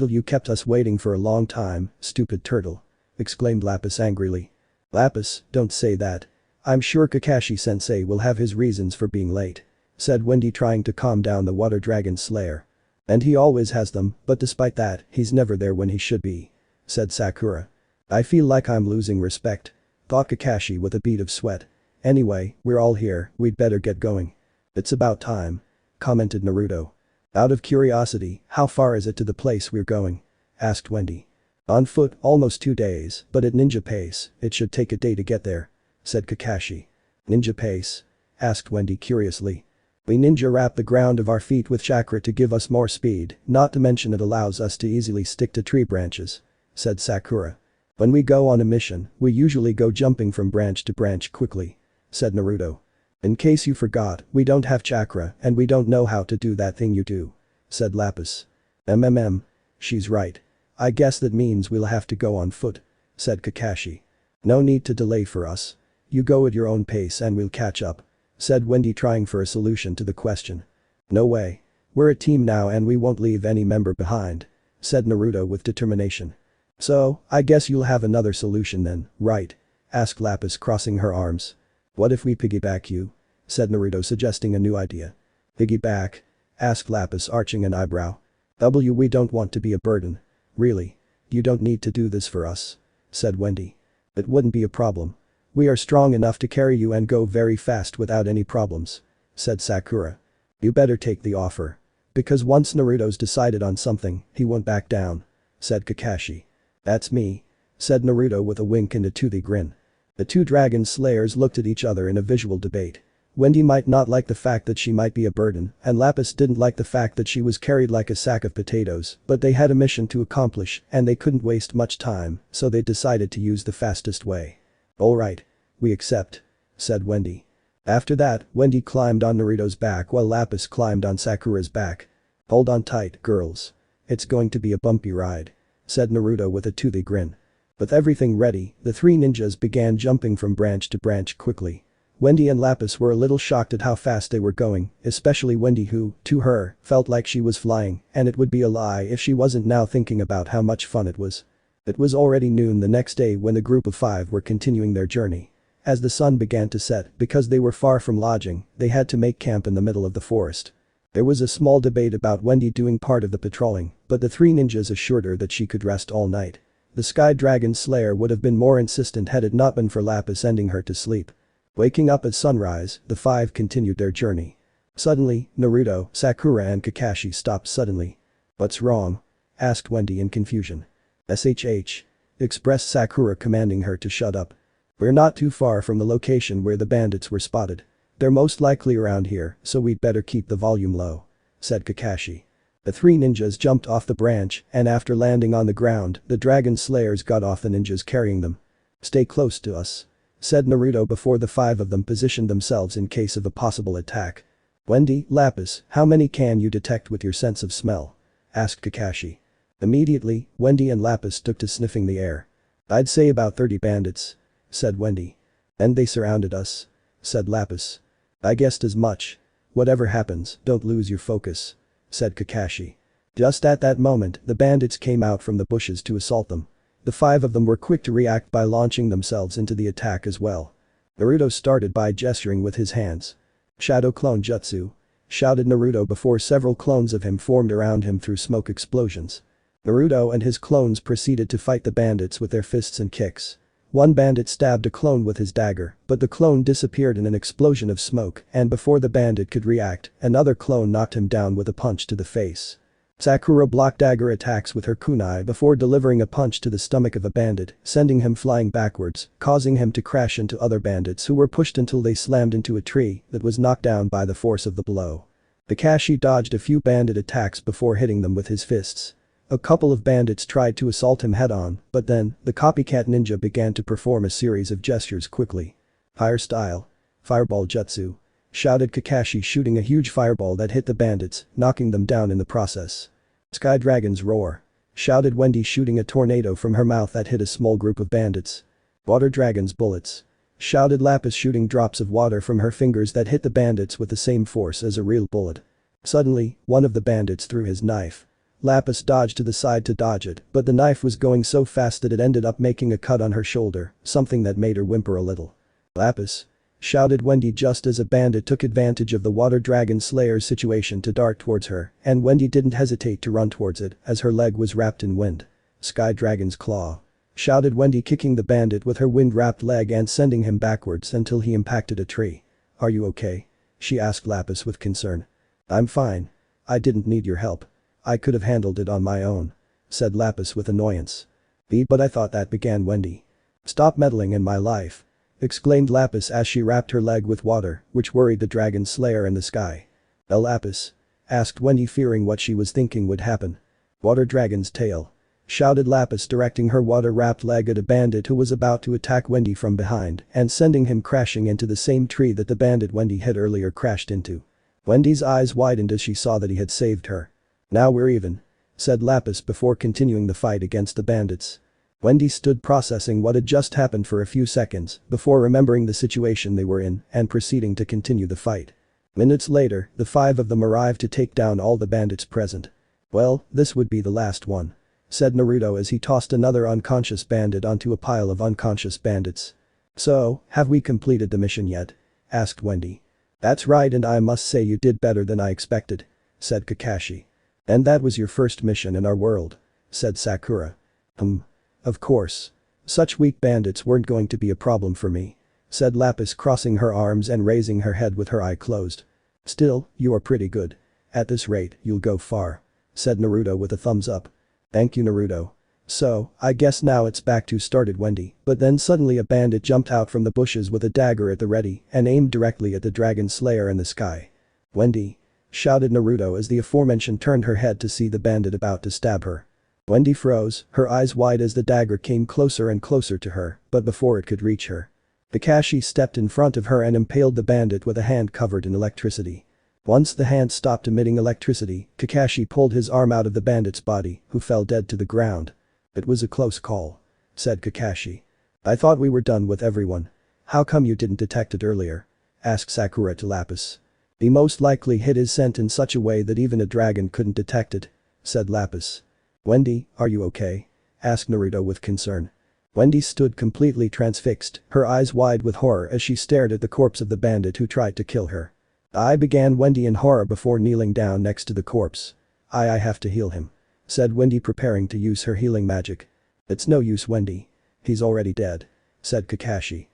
you kept us waiting for a long time, stupid turtle," exclaimed Lapis angrily. "Lapis, don't say that. I'm sure Kakashi-sensei will have his reasons for being late," said Wendy, trying to calm down the water dragon slayer. "And he always has them, but despite that, he's never there when he should be," said Sakura. "I feel like I'm losing respect," thought Kakashi with a bead of sweat. "Anyway, we're all here, we'd better get going." "It's about time," commented Naruto. "Out of curiosity, how far is it to the place we're going?" asked Wendy. "On foot, almost 2 days, but at ninja pace, it should take a day to get there," said Kakashi. "Ninja pace?" asked Wendy curiously. "We ninja wrap the ground of our feet with chakra to give us more speed, not to mention it allows us to easily stick to tree branches," said Sakura. "When we go on a mission, we usually go jumping from branch to branch quickly," said Naruto. "In case you forgot, we don't have chakra and we don't know how to do that thing you do," said Lapis. She's right. I guess that means we'll have to go on foot," said Kakashi. "No need to delay for us. You go at your own pace and we'll catch up," said Wendy, trying for a solution to the question. "No way. We're a team now and we won't leave any member behind," said Naruto with determination. "So, I guess you'll have another solution then, right?" asked Lapis, crossing her arms. "What if we piggyback you?" said Naruto, suggesting a new idea. "Piggyback?" asked Lapis, arching an eyebrow. We don't want to be a burden. Really. You don't need to do this for us," said Wendy. "It wouldn't be a problem. We are strong enough to carry you and go very fast without any problems," said Sakura. "You better take the offer. Because once Naruto's decided on something, he won't back down," said Kakashi. "That's me," said Naruto with a wink and a toothy grin. The two dragon slayers looked at each other in a visual debate. Wendy might not like the fact that she might be a burden, and Lapis didn't like the fact that she was carried like a sack of potatoes, but they had a mission to accomplish and they couldn't waste much time, so they decided to use the fastest way. "Alright. We accept," said Wendy. After that, Wendy climbed on Naruto's back while Lapis climbed on Sakura's back. Hold on tight, girls. It's going to be a bumpy ride, said Naruto with a toothy grin. With everything ready, the three ninjas began jumping from branch to branch quickly. Wendy and Lapis were a little shocked at how fast they were going, especially Wendy who, to her, felt like she was flying, and it would be a lie if she wasn't now thinking about how much fun it was. It was already noon the next day when the group of five were continuing their journey. As the sun began to set, because they were far from lodging, they had to make camp in the middle of the forest. There was a small debate about Wendy doing part of the patrolling, but the three ninjas assured her that she could rest all night. The Sky Dragon Slayer would have been more insistent had it not been for Lapis sending her to sleep. Waking up at sunrise, the five continued their journey. Suddenly, Naruto, Sakura and Kakashi stopped suddenly. "What's wrong?" asked Wendy in confusion. "SHH," expressed Sakura, commanding her to shut up. "We're not too far from the location where the bandits were spotted. They're most likely around here, so we'd better keep the volume low," said Kakashi. The three ninjas jumped off the branch and after landing on the ground, the dragon slayers got off the ninjas carrying them. "Stay close to us," said Naruto before the five of them positioned themselves in case of a possible attack. "Wendy, Lapis, how many can you detect with your sense of smell?" asked Kakashi. Immediately, Wendy and Lapis took to sniffing the air. "I'd say about 30 bandits," said Wendy. "And they surrounded us," said Lapis. "I guessed as much. Whatever happens, don't lose your focus," said Kakashi. Just at that moment, the bandits came out from the bushes to assault them. The five of them were quick to react by launching themselves into the attack as well. Naruto started by gesturing with his hands. "Shadow Clone Jutsu," shouted Naruto before several clones of him formed around him through smoke explosions. Naruto and his clones proceeded to fight the bandits with their fists and kicks. One bandit stabbed a clone with his dagger, but the clone disappeared in an explosion of smoke and before the bandit could react, another clone knocked him down with a punch to the face. Sakura blocked dagger attacks with her kunai before delivering a punch to the stomach of a bandit, sending him flying backwards, causing him to crash into other bandits who were pushed until they slammed into a tree that was knocked down by the force of the blow. Kakashi dodged a few bandit attacks before hitting them with his fists. A couple of bandits tried to assault him head-on, but then, the copycat ninja began to perform a series of gestures quickly. "Fire style. Fireball jutsu," shouted Kakashi, shooting a huge fireball that hit the bandits, knocking them down in the process. "Sky Dragon's roar," shouted Wendy, shooting a tornado from her mouth that hit a small group of bandits. "Water Dragon's bullets," shouted Lapis, shooting drops of water from her fingers that hit the bandits with the same force as a real bullet. Suddenly, one of the bandits threw his knife. Lapis dodged to the side to dodge it, but the knife was going so fast that it ended up making a cut on her shoulder, something that made her whimper a little. "Lapis," shouted Wendy just as a bandit took advantage of the Water Dragon Slayer's situation to dart towards her, and Wendy didn't hesitate to run towards it as her leg was wrapped in wind. "Sky Dragon's claw," shouted Wendy, kicking the bandit with her wind-wrapped leg and sending him backwards until he impacted a tree. "Are you okay?" she asked Lapis with concern. "I'm fine. I didn't need your help. I could have handled it on my own," said Lapis with annoyance. "But I thought that," began Wendy. "Stop meddling in my life," exclaimed Lapis as she wrapped her leg with water, which worried the Dragon Slayer in the sky. Lapis?" asked Wendy, fearing what she was thinking would happen. "Water Dragon's tail," shouted Lapis, directing her water-wrapped leg at a bandit who was about to attack Wendy from behind and sending him crashing into the same tree that the bandit Wendy had earlier crashed into. Wendy's eyes widened as she saw that he had saved her. "Now we're even," said Lapis before continuing the fight against the bandits. Wendy stood processing what had just happened for a few seconds before remembering the situation they were in and proceeding to continue the fight. Minutes later, the five of them arrived to take down all the bandits present. "Well, this would be the last one," said Naruto as he tossed another unconscious bandit onto a pile of unconscious bandits. "So, have we completed the mission yet?" asked Wendy. "That's right, and I must say you did better than I expected," said Kakashi. "And that was your first mission in our world," said Sakura. Of course. Such weak bandits weren't going to be a problem for me," said Lapis, crossing her arms and raising her head with her eye closed. "Still, you are pretty good. At this rate, you'll go far," said Naruto with a thumbs up. "Thank you, Naruto. So, I guess now it's back to," started Wendy, but then suddenly a bandit jumped out from the bushes with a dagger at the ready and aimed directly at the Dragon Slayer in the sky. "Wendy!" shouted Naruto as the aforementioned turned her head to see the bandit about to stab her. Wendy froze, her eyes wide as the dagger came closer and closer to her, but before it could reach her. Kakashi stepped in front of her and impaled the bandit with a hand covered in electricity. Once the hand stopped emitting electricity, Kakashi pulled his arm out of the bandit's body, who fell dead to the ground. "It was a close call," said Kakashi. "I thought we were done with everyone. How come you didn't detect it earlier?" asked Sakura to Lapis. "He most likely hid his scent in such a way that even a dragon couldn't detect it," said Lapis. "Wendy, are you okay?" asked Naruto with concern. Wendy stood completely transfixed, her eyes wide with horror as she stared at the corpse of the bandit who tried to kill her. Began Wendy in horror before kneeling down next to the corpse. I have to heal him," said Wendy, preparing to use her healing magic. "It's no use, Wendy. He's already dead," said Kakashi.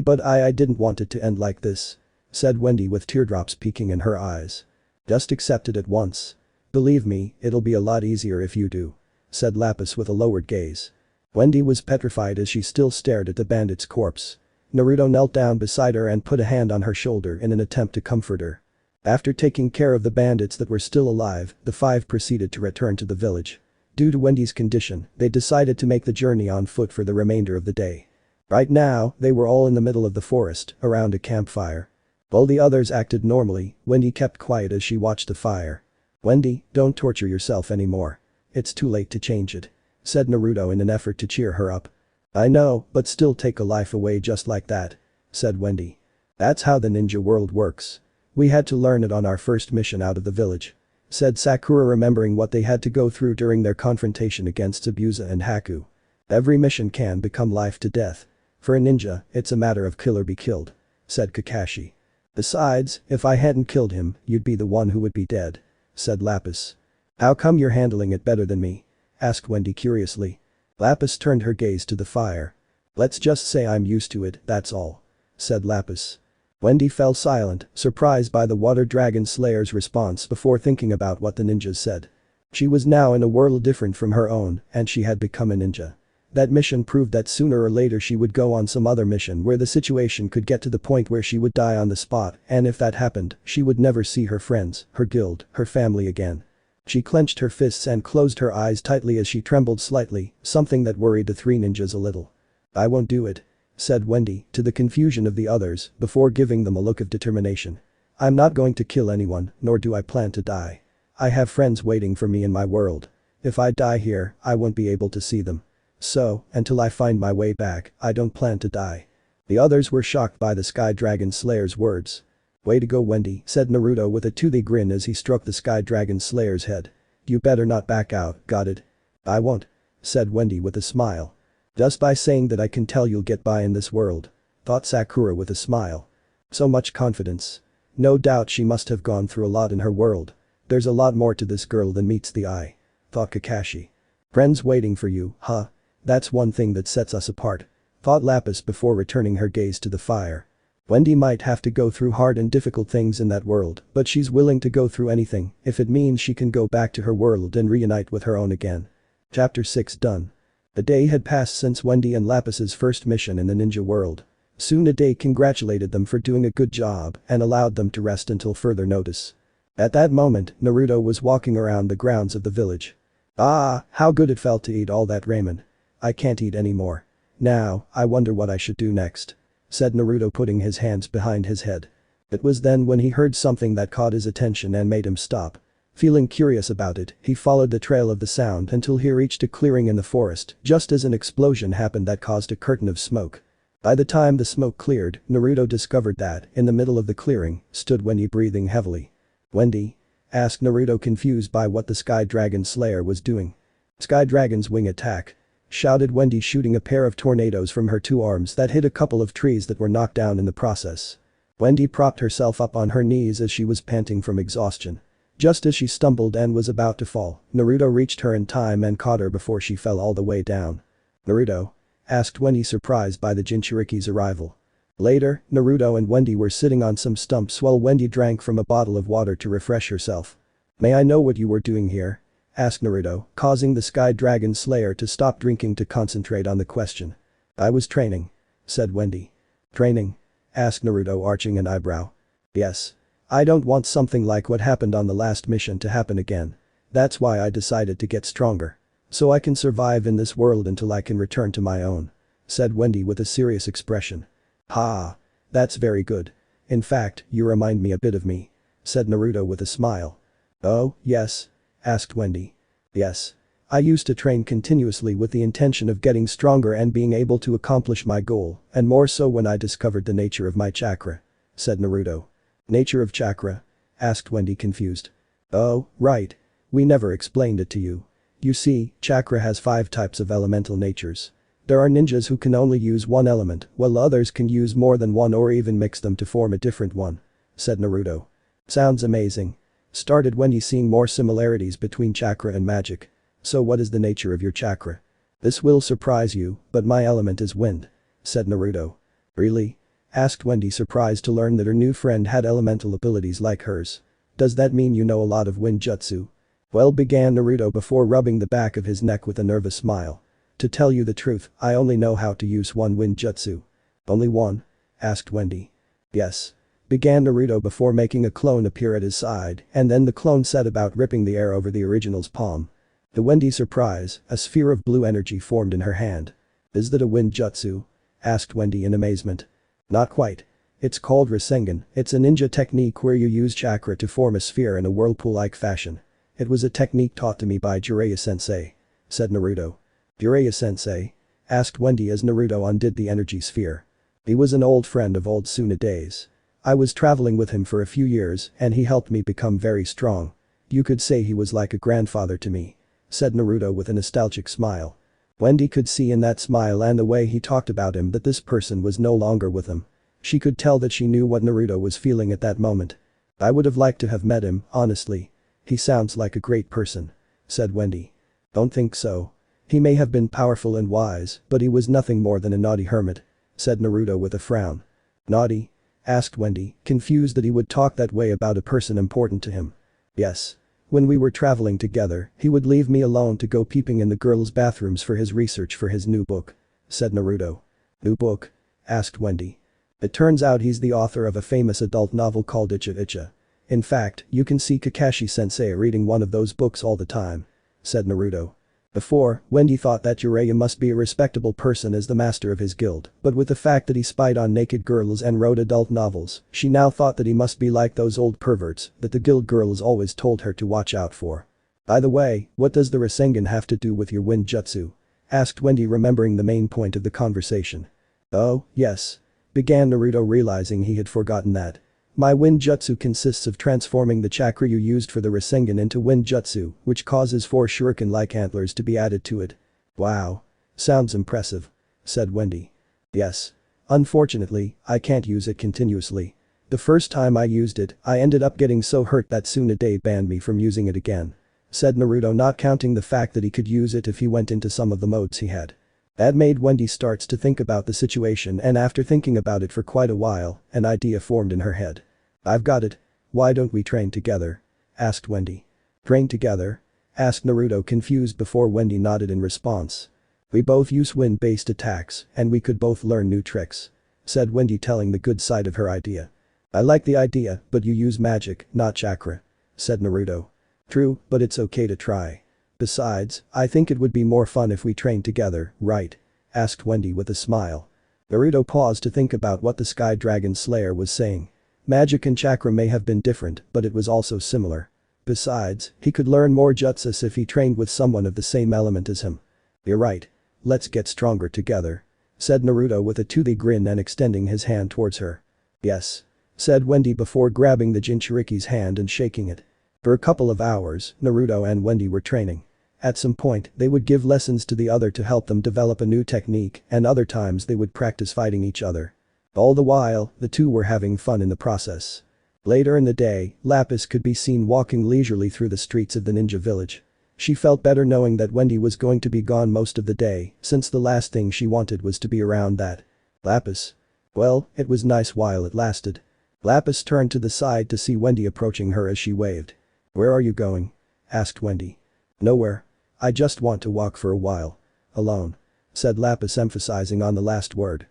But I didn't want it to end like this," said Wendy with teardrops peeking in her eyes. "Just accept it at once. Believe me, it'll be a lot easier if you do," said Lapis with a lowered gaze. Wendy was petrified as she still stared at the bandit's corpse. Naruto knelt down beside her and put a hand on her shoulder in an attempt to comfort her. After taking care of the bandits that were still alive, the five proceeded to return to the village. Due to Wendy's condition, they decided to make the journey on foot for the remainder of the day. Right now, they were all in the middle of the forest, around a campfire. While the others acted normally, Wendy kept quiet as she watched the fire. "Wendy, don't torture yourself anymore. It's too late to change it," said Naruto in an effort to cheer her up. "I know, but still take a life away just like that," said Wendy. "That's how the ninja world works. We had to learn it on our first mission out of the village," said Sakura, remembering what they had to go through during their confrontation against Zabuza and Haku. "Every mission can become life to death. For a ninja, it's a matter of kill or be killed," said Kakashi. "Besides, if I hadn't killed him, you'd be the one who would be dead," said Lapis. "How come you're handling it better than me?" asked Wendy curiously. Lapis turned her gaze to the fire. "Let's just say I'm used to it, that's all," said Lapis. Wendy fell silent, surprised by the water dragon slayer's response before thinking about what the ninjas said. She was now in a world different from her own, and she had become a ninja. That mission proved that sooner or later she would go on some other mission where the situation could get to the point where she would die on the spot, and if that happened, she would never see her friends, her guild, her family again. She clenched her fists and closed her eyes tightly as she trembled slightly, something that worried the three ninjas a little. "I won't do it," said Wendy, to the confusion of the others, before giving them a look of determination. "I'm not going to kill anyone, nor do I plan to die. I have friends waiting for me in my world. If I die here, I won't be able to see them. So, until I find my way back, I don't plan to die." The others were shocked by the Sky Dragon Slayer's words. "Way to go, Wendy," said Naruto with a toothy grin as he stroked the Sky Dragon Slayer's head. "You better not back out, got it?" "I won't," said Wendy with a smile. "Just by saying that I can tell you'll get by in this world," thought Sakura with a smile. So much confidence. No doubt she must have gone through a lot in her world. There's a lot more to this girl than meets the eye, thought Kakashi. "Friends waiting for you, huh? That's one thing that sets us apart," thought Lapis before returning her gaze to the fire. Wendy might have to go through hard and difficult things in that world, but she's willing to go through anything if it means she can go back to her world and reunite with her own again. Chapter 6 done. A day had passed since Wendy and Lapis's first mission in the ninja world. Soon a day congratulated them for doing a good job and allowed them to rest until further notice. At that moment, Naruto was walking around the grounds of the village. How good it felt to eat all that ramen. I can't eat anymore. Now, I wonder what I should do next," said Naruto, putting his hands behind his head. It was then when he heard something that caught his attention and made him stop. Feeling curious about it, he followed the trail of the sound until he reached a clearing in the forest, just as an explosion happened that caused a curtain of smoke. By the time the smoke cleared, Naruto discovered that, in the middle of the clearing, stood Wendy, breathing heavily. "Wendy?" asked Naruto, confused by what the Sky Dragon Slayer was doing. "Sky Dragon's wing attack," shouted Wendy, shooting a pair of tornadoes from her two arms that hit a couple of trees that were knocked down in the process. Wendy propped herself up on her knees as she was panting from exhaustion. Just as she stumbled and was about to fall, Naruto reached her in time and caught her before she fell all the way down. "Naruto?" asked Wendy, surprised by the Jinchuriki's arrival. Later, Naruto and Wendy were sitting on some stumps while Wendy drank from a bottle of water to refresh herself. "May I know what you were doing here?" asked Naruto, causing the Sky Dragon Slayer to stop drinking to concentrate on the question. "I was training," said Wendy. "Training?" asked Naruto, arching an eyebrow. "Yes. I don't want something like what happened on the last mission to happen again. That's why I decided to get stronger. So I can survive in this world until I can return to my own," said Wendy with a serious expression. Ha. That's very good. In fact, you remind me a bit of me. Said Naruto with a smile. Oh, yes? Asked Wendy. Yes. I used to train continuously with the intention of getting stronger and being able to accomplish my goal, and more so when I discovered the nature of my chakra. Said Naruto. Nature of chakra? Asked Wendy confused. Oh, right. We never explained it to you. You see, chakra has 5 types of elemental natures. There are ninjas who can only use one element, while others can use more than one or even mix them to form a different one. Said Naruto. Sounds amazing. Started Wendy seeing more similarities between chakra and magic. So what is the nature of your chakra? This will surprise you, but my element is wind. Said Naruto. Really? Asked Wendy surprised to learn that her new friend had elemental abilities like hers. Does that mean you know a lot of wind jutsu? Well, began Naruto before rubbing the back of his neck with a nervous smile. To tell you the truth, I only know how to use one wind jutsu. Only one? Asked Wendy. Yes. Began Naruto before making a clone appear at his side, and then the clone set about ripping the air over the original's palm. To Wendy's surprise, a sphere of blue energy formed in her hand. Is that a wind jutsu? Asked Wendy in amazement. Not quite. It's called Rasengan. It's a ninja technique where you use chakra to form a sphere in a whirlpool-like fashion. It was a technique taught to me by Jiraiya-sensei. Said Naruto. Jiraiya-sensei? Asked Wendy as Naruto undid the energy sphere. He was an old friend of old Suna days. I was traveling with him for a few years and he helped me become very strong. You could say he was like a grandfather to me. Said Naruto with a nostalgic smile. Wendy could see in that smile and the way he talked about him that this person was no longer with him. She could tell that she knew what Naruto was feeling at that moment. I would have liked to have met him, honestly. He sounds like a great person. Said Wendy. Don't think so. He may have been powerful and wise, but he was nothing more than a naughty hermit. Said Naruto with a frown. Naughty? Asked Wendy, confused that he would talk that way about a person important to him. Yes. When we were traveling together, he would leave me alone to go peeping in the girls' bathrooms for his research for his new book. Said Naruto. New book? Asked Wendy. It turns out he's the author of a famous adult novel called Icha Icha. In fact, you can see Kakashi-sensei reading one of those books all the time. Said Naruto. Before, Wendy thought that Jiraiya must be a respectable person as the master of his guild, but with the fact that he spied on naked girls and wrote adult novels, she now thought that he must be like those old perverts that the guild girls always told her to watch out for. By the way, what does the Rasengan have to do with your wind jutsu? Asked Wendy remembering the main point of the conversation. Oh, yes. Began Naruto realizing he had forgotten that. My wind jutsu consists of transforming the chakra you used for the Rasengan into wind jutsu, which causes 4 shuriken-like antlers to be added to it. Wow. Sounds impressive. Said Wendy. Yes. Unfortunately, I can't use it continuously. The first time I used it, I ended up getting so hurt that Tsunade banned me from using it again. Said Naruto, not counting the fact that he could use it if he went into some of the modes he had. That made Wendy starts to think about the situation, and after thinking about it for quite a while, an idea formed in her head. I've got it. Why don't we train together? Asked Wendy. Train together? Asked Naruto confused before Wendy nodded in response. We both use wind-based attacks and we could both learn new tricks. Said Wendy, telling the good side of her idea. I like the idea, but you use magic, not chakra. Said Naruto. True, but it's okay to try. Besides, I think it would be more fun if we trained together, right? Asked Wendy with a smile. Naruto paused to think about what the Sky Dragon Slayer was saying. Magic and chakra may have been different, but it was also similar. Besides, he could learn more jutsus if he trained with someone of the same element as him. You're right. Let's get stronger together. Said Naruto with a toothy grin and extending his hand towards her. Yes. Said Wendy before grabbing the Jinchuriki's hand and shaking it. For a couple of hours, Naruto and Wendy were training. At some point, they would give lessons to the other to help them develop a new technique, and other times they would practice fighting each other. All the while, the two were having fun in the process. Later in the day, Lapis could be seen walking leisurely through the streets of the ninja village. She felt better knowing that Wendy was going to be gone most of the day, since the last thing she wanted was to be around that. Lapis. Well, it was nice while it lasted. Lapis turned to the side to see Wendy approaching her as she waved. Where are you going? Asked Wendy. Nowhere. I just want to walk for a while. Alone. Said Lapis, emphasizing on the last word.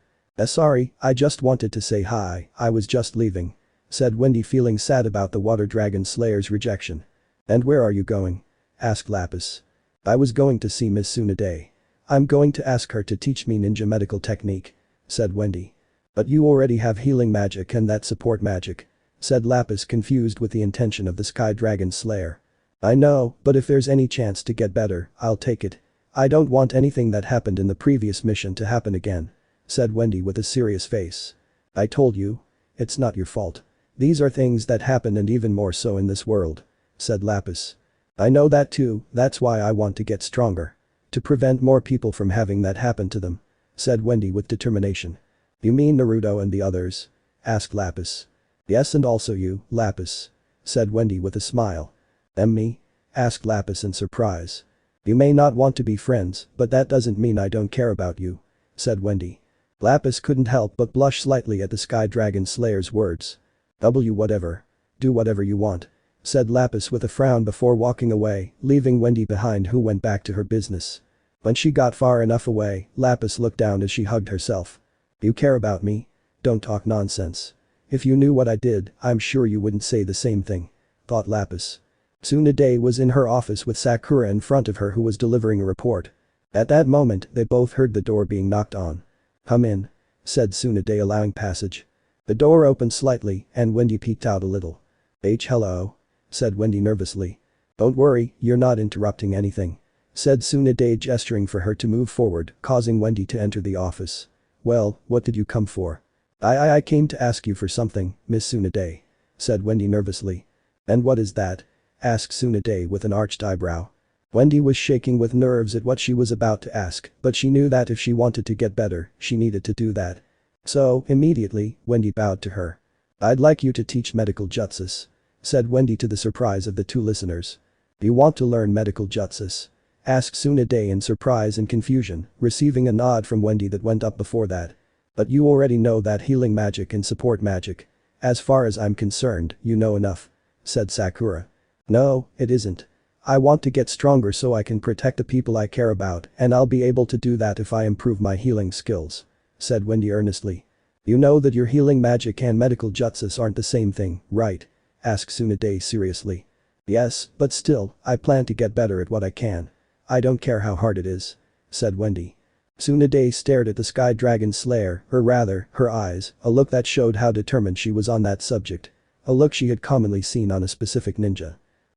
Sorry, I just wanted to say hi, I was just leaving. Said Wendy, feeling sad about the Water Dragon Slayer's rejection. And where are you going? Asked Lapis. I was going to see Miss Tsunade. I'm going to ask her to teach me ninja medical technique. Said Wendy. But you already have healing magic and that support magic," said Lapis, confused with the intention of the Sky Dragon Slayer. "I know, but if there's any chance to get better, I'll take it. I don't want anything that happened in the previous mission to happen again," said Wendy with a serious face. "I told you. It's not your fault. These are things that happen and even more so in this world," said Lapis. "I know that too, that's why I want to get stronger. To prevent more people from having that happen to them," said Wendy with determination. "You mean Naruto and the others?" asked Lapis. "Yes, and also you, Lapis," said Wendy with a smile. "Me?" asked Lapis in surprise. "You may not want to be friends, but that doesn't mean I don't care about you," said Wendy. Lapis couldn't help but blush slightly at the Sky Dragon Slayer's words. Whatever. Do whatever you want," said Lapis with a frown before walking away, leaving Wendy behind, who went back to her business. When she got far enough away, Lapis looked down as she hugged herself. "You care about me? Don't talk nonsense. If you knew what I did, I'm sure you wouldn't say the same thing," thought Lapis. Tsunade was in her office with Sakura in front of her, who was delivering a report. At that moment, they both heard the door being knocked on. "Come in," said Tsunade, allowing passage. The door opened slightly and Wendy peeked out a little. Hello," said Wendy nervously. "Don't worry, you're not interrupting anything," said Tsunade, gesturing for her to move forward, causing Wendy to enter the office. "Well, what did you come for?" I came to ask you for something, Miss Tsunade," said Wendy nervously. "And what is that?" asked Tsunade with an arched eyebrow. Wendy was shaking with nerves at what she was about to ask, but she knew that if she wanted to get better, she needed to do that. So, immediately, Wendy bowed to her. "I'd like you to teach medical jutsus," said Wendy, to the surprise of the two listeners. "You want to learn medical jutsus?" asked Tsunade in surprise and confusion, receiving a nod from Wendy that went up before that. "But you already know that healing magic and support magic. As far as I'm concerned, you know enough," said Sakura. "No, it isn't. I want to get stronger so I can protect the people I care about, and I'll be able to do that if I improve my healing skills," said Wendy earnestly. "You know that your healing magic and medical jutsus aren't the same thing, right?" asked Tsunade seriously. "Yes, but still, I plan to get better at what I can. I don't care how hard it is," said Wendy. Tsunade stared at the Sky Dragon Slayer, or rather, her eyes, a look that showed how determined she was on that subject. A look she had commonly seen on a specific ninja.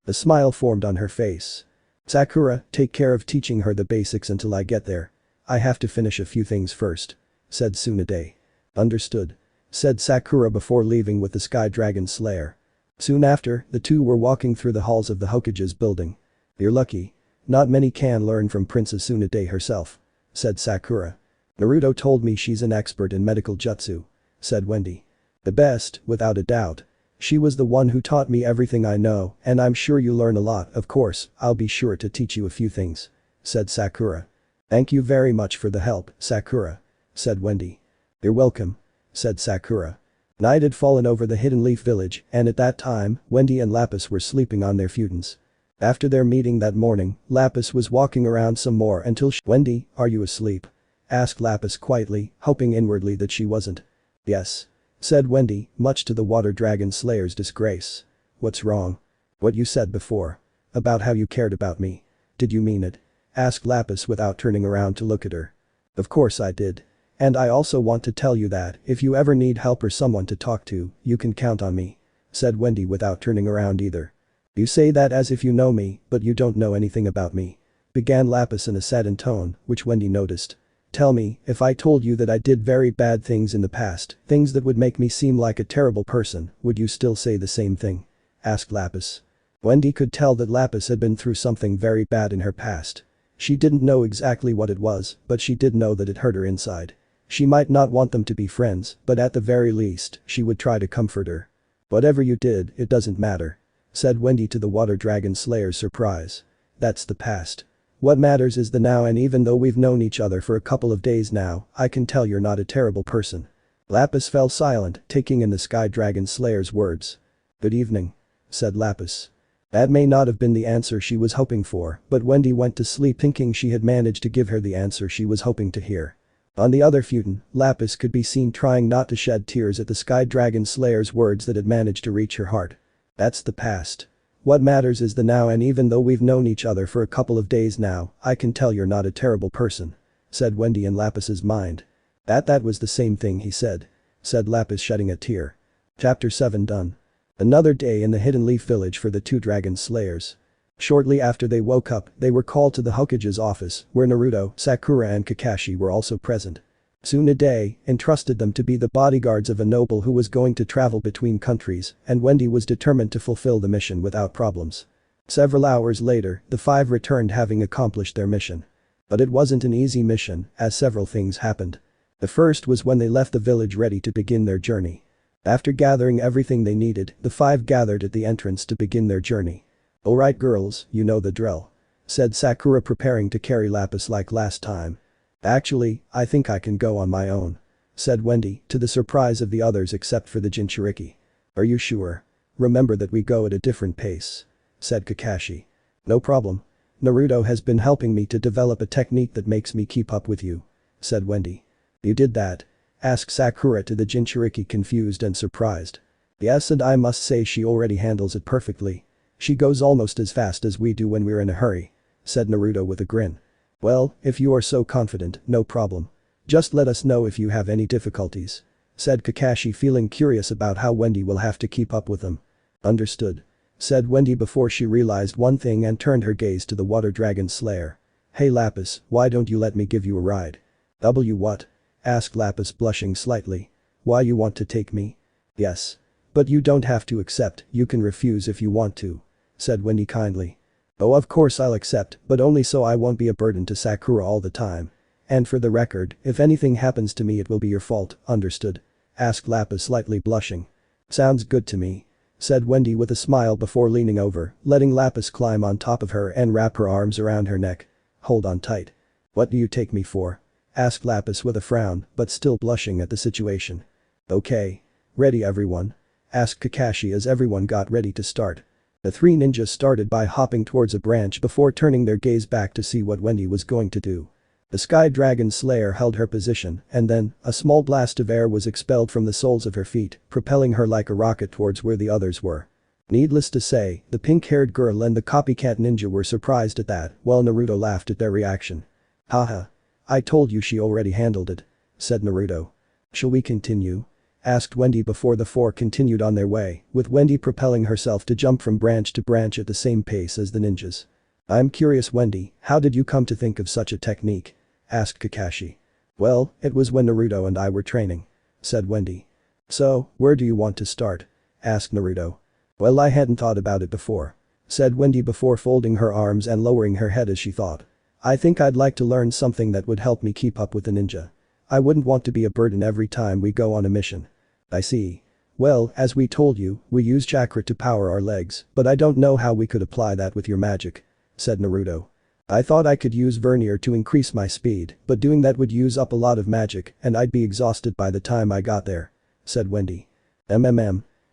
A smile formed on her face. "Sakura, take care of teaching her the basics until I get there. I have to finish a few things first," said Tsunade. "Understood," said Sakura before leaving with the Sky Dragon Slayer. Soon after, the two were walking through the halls of the Hokage's building. "You're lucky. Not many can learn from Princess Tsunade herself," said Sakura. "Naruto told me she's an expert in medical jutsu," said Wendy. "The best, without a doubt. She was the one who taught me everything I know, and I'm sure you learn a lot. Of course, I'll be sure to teach you a few things," said Sakura. "Thank you very much for the help, Sakura," said Wendy. "You're welcome," said Sakura. Night had fallen over the Hidden Leaf Village, and at that time, Wendy and Lapis were sleeping on their futons. After their meeting that morning, Lapis was walking around some more until "Wendy, are you asleep?" asked Lapis quietly, hoping inwardly that she wasn't. "Yes," said Wendy, much to the Water Dragon Slayer's disgrace. "What's wrong?" "What you said before. About how you cared about me. Did you mean it?" asked Lapis without turning around to look at her. "Of course I did. And I also want to tell you that if you ever need help or someone to talk to, you can count on me," said Wendy without turning around either. "You say that as if you know me, but you don't know anything about me," began Lapis in a saddened tone, which Wendy noticed. "Tell me, if I told you that I did very bad things in the past, things that would make me seem like a terrible person, would you still say the same thing?" asked Lapis. Wendy could tell that Lapis had been through something very bad in her past. She didn't know exactly what it was, but she did know that it hurt her inside. She might not want them to be friends, but at the very least, she would try to comfort her. "Whatever you did, it doesn't matter," said Wendy to the Water Dragon Slayer's surprise. "That's the past. What matters is the now, and even though we've known each other for a couple of days now, I can tell you're not a terrible person." Lapis fell silent, taking in the Sky Dragon Slayer's words. "Good evening," said Lapis. That may not have been the answer she was hoping for, but Wendy went to sleep thinking she had managed to give her the answer she was hoping to hear. On the other futon, Lapis could be seen trying not to shed tears at the Sky Dragon Slayer's words that had managed to reach her heart. "That's the past. What matters is the now, and even though we've known each other for a couple of days now, I can tell you're not a terrible person," said Wendy in Lapis's mind. That was the same thing he said. said Lapis shedding a tear. Chapter 7 done. Another day in the Hidden Leaf Village for the two dragon slayers. Shortly after they woke up, they were called to the Hokage's office, where Naruto, Sakura and Kakashi were also present. Tsunade entrusted them to be the bodyguards of a noble who was going to travel between countries, and Wendy was determined to fulfill the mission without problems. Several hours later, the five returned having accomplished their mission. But it wasn't an easy mission, as several things happened. The first was when they left the village ready to begin their journey. After gathering everything they needed, the five gathered at the entrance to begin their journey. "Alright girls, you know the drill," said Sakura, preparing to carry Lapis like last time. "Actually, I think I can go on my own," said Wendy, to the surprise of the others except for the Jinchuriki. "Are you sure? Remember that we go at a different pace," said Kakashi. "No problem. Naruto has been helping me to develop a technique that makes me keep up with you," said Wendy. "You did that?" asked Sakura, to the Jinchuriki, confused and surprised. "Yes, and I must say she already handles it perfectly. She goes almost as fast as we do when we're in a hurry," said Naruto with a grin. "Well, if you are so confident, no problem. Just let us know if you have any difficulties," said Kakashi, feeling curious about how Wendy will have to keep up with them. "Understood," said Wendy before she realized one thing and turned her gaze to the water dragon slayer. "Hey Lapis, why don't you let me give you a ride?" What?" asked Lapis, blushing slightly. "Why, you want to take me?" "Yes. But you don't have to accept, you can refuse if you want to," said Wendy kindly. "Oh, of course I'll accept, but only so I won't be a burden to Sakura all the time. And for the record, if anything happens to me it will be your fault, understood?" asked Lapis, slightly blushing. "Sounds good to me," said Wendy with a smile before leaning over, letting Lapis climb on top of her and wrap her arms around her neck. "Hold on tight." "What do you take me for?" asked Lapis with a frown, but still blushing at the situation. "Okay. Ready everyone?" asked Kakashi as everyone got ready to start. The three ninjas started by hopping towards a branch before turning their gaze back to see what Wendy was going to do. The Sky Dragon Slayer held her position, and then, a small blast of air was expelled from the soles of her feet, propelling her like a rocket towards where the others were. Needless to say, the pink-haired girl and the copycat ninja were surprised at that, while Naruto laughed at their reaction. "Haha. I told you she already handled it," said Naruto. "Shall we continue?" asked Wendy before the four continued on their way, with Wendy propelling herself to jump from branch to branch at the same pace as the ninjas. "I'm curious Wendy, how did you come to think of such a technique?" asked Kakashi. "Well, it was when Naruto and I were training," said Wendy. "So, where do you want to start?" asked Naruto. "Well, I hadn't thought about it before," said Wendy before folding her arms and lowering her head as she thought. "I think I'd like to learn something that would help me keep up with the ninja. I wouldn't want to be a burden every time we go on a mission." "I see. Well, as we told you, we use chakra to power our legs, but I don't know how we could apply that with your magic," said Naruto. "I thought I could use vernier to increase my speed, but doing that would use up a lot of magic and I'd be exhausted by the time I got there," said Wendy.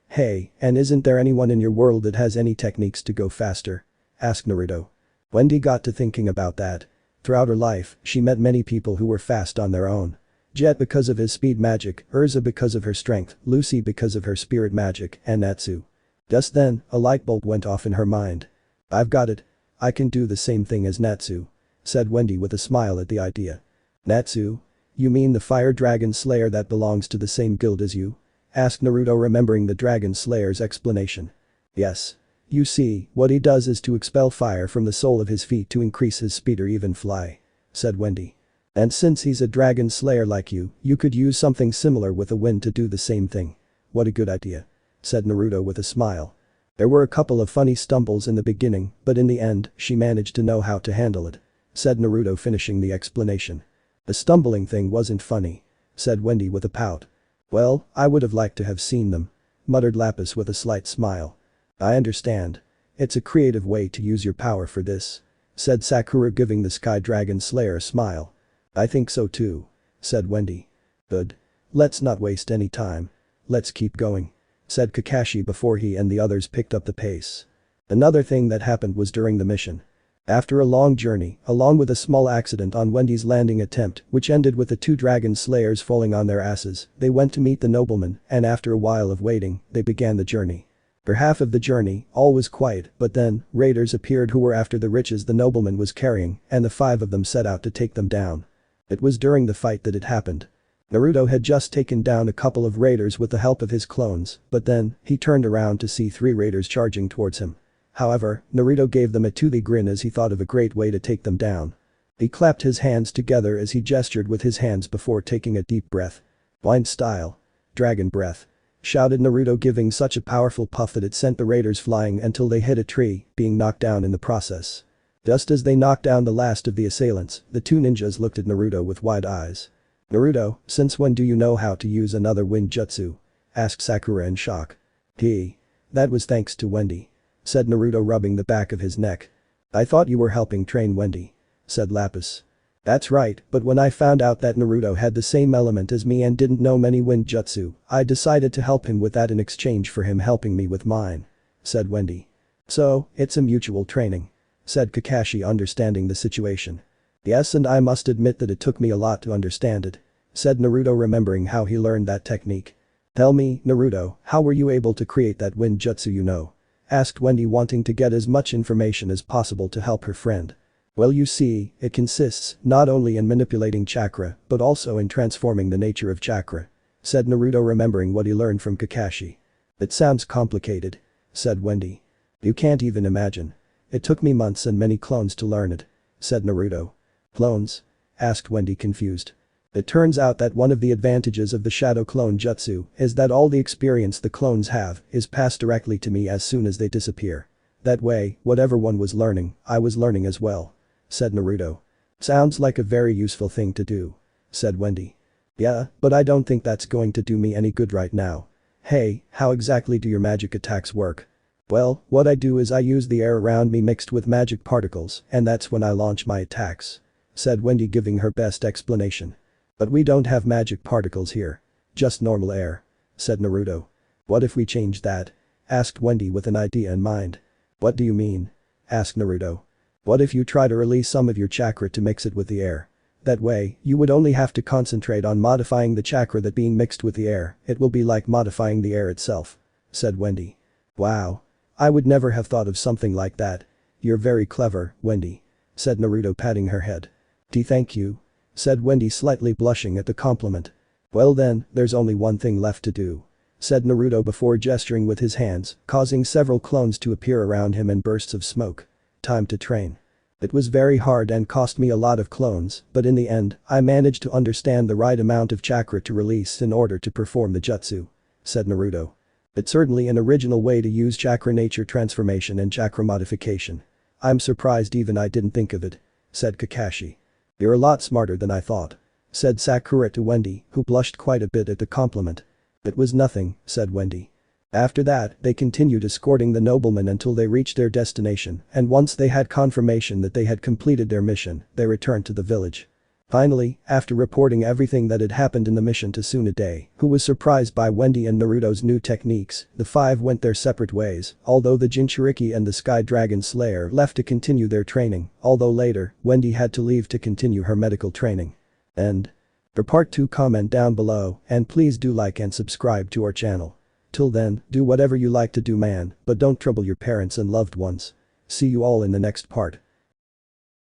Hey, and isn't there anyone in your world that has any techniques to go faster?" asked Naruto. Wendy got to thinking about that. Throughout her life, she met many people who were fast on their own. Jet because of his speed magic, Urza because of her strength, Lucy because of her spirit magic, and Natsu. Just then, a light bulb went off in her mind. "I've got it. I can do the same thing as Natsu," said Wendy with a smile at the idea. "Natsu? You mean the fire dragon slayer that belongs to the same guild as you?" asked Naruto, remembering the dragon slayer's explanation. "Yes. You see, what he does is to expel fire from the sole of his feet to increase his speed or even fly," said Wendy. "And since he's a dragon slayer like you could use something similar with the wind to do the same thing." "What a good idea," said Naruto with a smile. "There were a couple of funny stumbles in the beginning, but in the end, she managed to know how to handle it," said Naruto, finishing the explanation. "The stumbling thing wasn't funny," said Wendy with a pout. "Well, I would have liked to have seen them," muttered Lapis with a slight smile. "I understand. It's a creative way to use your power for this," said Sakura, giving the Sky Dragon Slayer a smile. "I think so too," said Wendy. "Good. Let's not waste any time. Let's keep going," said Kakashi before he and the others picked up the pace. Another thing that happened was during the mission. After a long journey, along with a small accident on Wendy's landing attempt, which ended with the two dragon slayers falling on their asses, they went to meet the nobleman, and after a while of waiting, they began the journey. For half of the journey, all was quiet, but then, raiders appeared who were after the riches the nobleman was carrying, and the five of them set out to take them down. It was during the fight that it happened. Naruto had just taken down a couple of raiders with the help of his clones, but then, he turned around to see 3 raiders charging towards him. However, Naruto gave them a toothy grin as he thought of a great way to take them down. He clapped his hands together as he gestured with his hands before taking a deep breath. Blind style. Dragon breath. Shouted Naruto, giving such a powerful puff that it sent the raiders flying until they hit a tree, being knocked down in the process. Just as they knocked down the last of the assailants, the 2 ninjas looked at Naruto with wide eyes. "Naruto, since when do you know how to use another wind jutsu?" asked Sakura in shock. That was thanks to Wendy," said Naruto, rubbing the back of his neck. "I thought you were helping train Wendy," said Lapis. "That's right, but when I found out that Naruto had the same element as me and didn't know many wind jutsu, I decided to help him with that in exchange for him helping me with mine," said Wendy. "So, it's a mutual training," said Kakashi, understanding the situation. "Yes, and I must admit that it took me a lot to understand it," said Naruto, remembering how he learned that technique. "Tell me, Naruto, how were you able to create that wind jutsu you know?" asked Wendy, wanting to get as much information as possible to help her friend. "Well, you see, it consists not only in manipulating chakra but also in transforming the nature of chakra," said Naruto, remembering what he learned from Kakashi. "It sounds complicated," said Wendy. "You can't even imagine. It took me months and many clones to learn it," said Naruto. "Clones?" asked Wendy, confused. "It turns out that one of the advantages of the shadow clone jutsu is that all the experience the clones have is passed directly to me as soon as they disappear. That way, whatever one was learning, I was learning as well," said Naruto. "Sounds like a very useful thing to do," said Wendy. "Yeah, but I don't think that's going to do me any good right now. Hey, how exactly do your magic attacks work?" "Well, what I do is I use the air around me mixed with magic particles, and that's when I launch my attacks," said Wendy, giving her best explanation. "But we don't have magic particles here. Just normal air," said Naruto. "What if we change that?" asked Wendy with an idea in mind. "What do you mean?" asked Naruto. "What if you try to release some of your chakra to mix it with the air? That way, you would only have to concentrate on modifying the chakra that being mixed with the air, it will be like modifying the air itself," said Wendy. "Wow. I would never have thought of something like that. You're very clever, Wendy," said Naruto, patting her head. Thank you," said Wendy, slightly blushing at the compliment. "Well then, there's only one thing left to do," said Naruto before gesturing with his hands, causing several clones to appear around him in bursts of smoke. "Time to train. It was very hard and cost me a lot of clones, but in the end, I managed to understand the right amount of chakra to release in order to perform the jutsu," said Naruto. "It's certainly an original way to use chakra nature transformation and chakra modification. I'm surprised even I didn't think of it," said Kakashi. "You're a lot smarter than I thought," said Sakura to Wendy, who blushed quite a bit at the compliment. "It was nothing," said Wendy. After that, they continued escorting the noblemen until they reached their destination, and once they had confirmation that they had completed their mission, they returned to the village. Finally, after reporting everything that had happened in the mission to Tsunade, who was surprised by Wendy and Naruto's new techniques, the 5 went their separate ways, although the Jinchuriki and the Sky Dragon Slayer left to continue their training, although later, Wendy had to leave to continue her medical training. And for part 2, comment down below, and please do like and subscribe to our channel. Till then, do whatever you like to do, man, but don't trouble your parents and loved ones. See you all in the next part.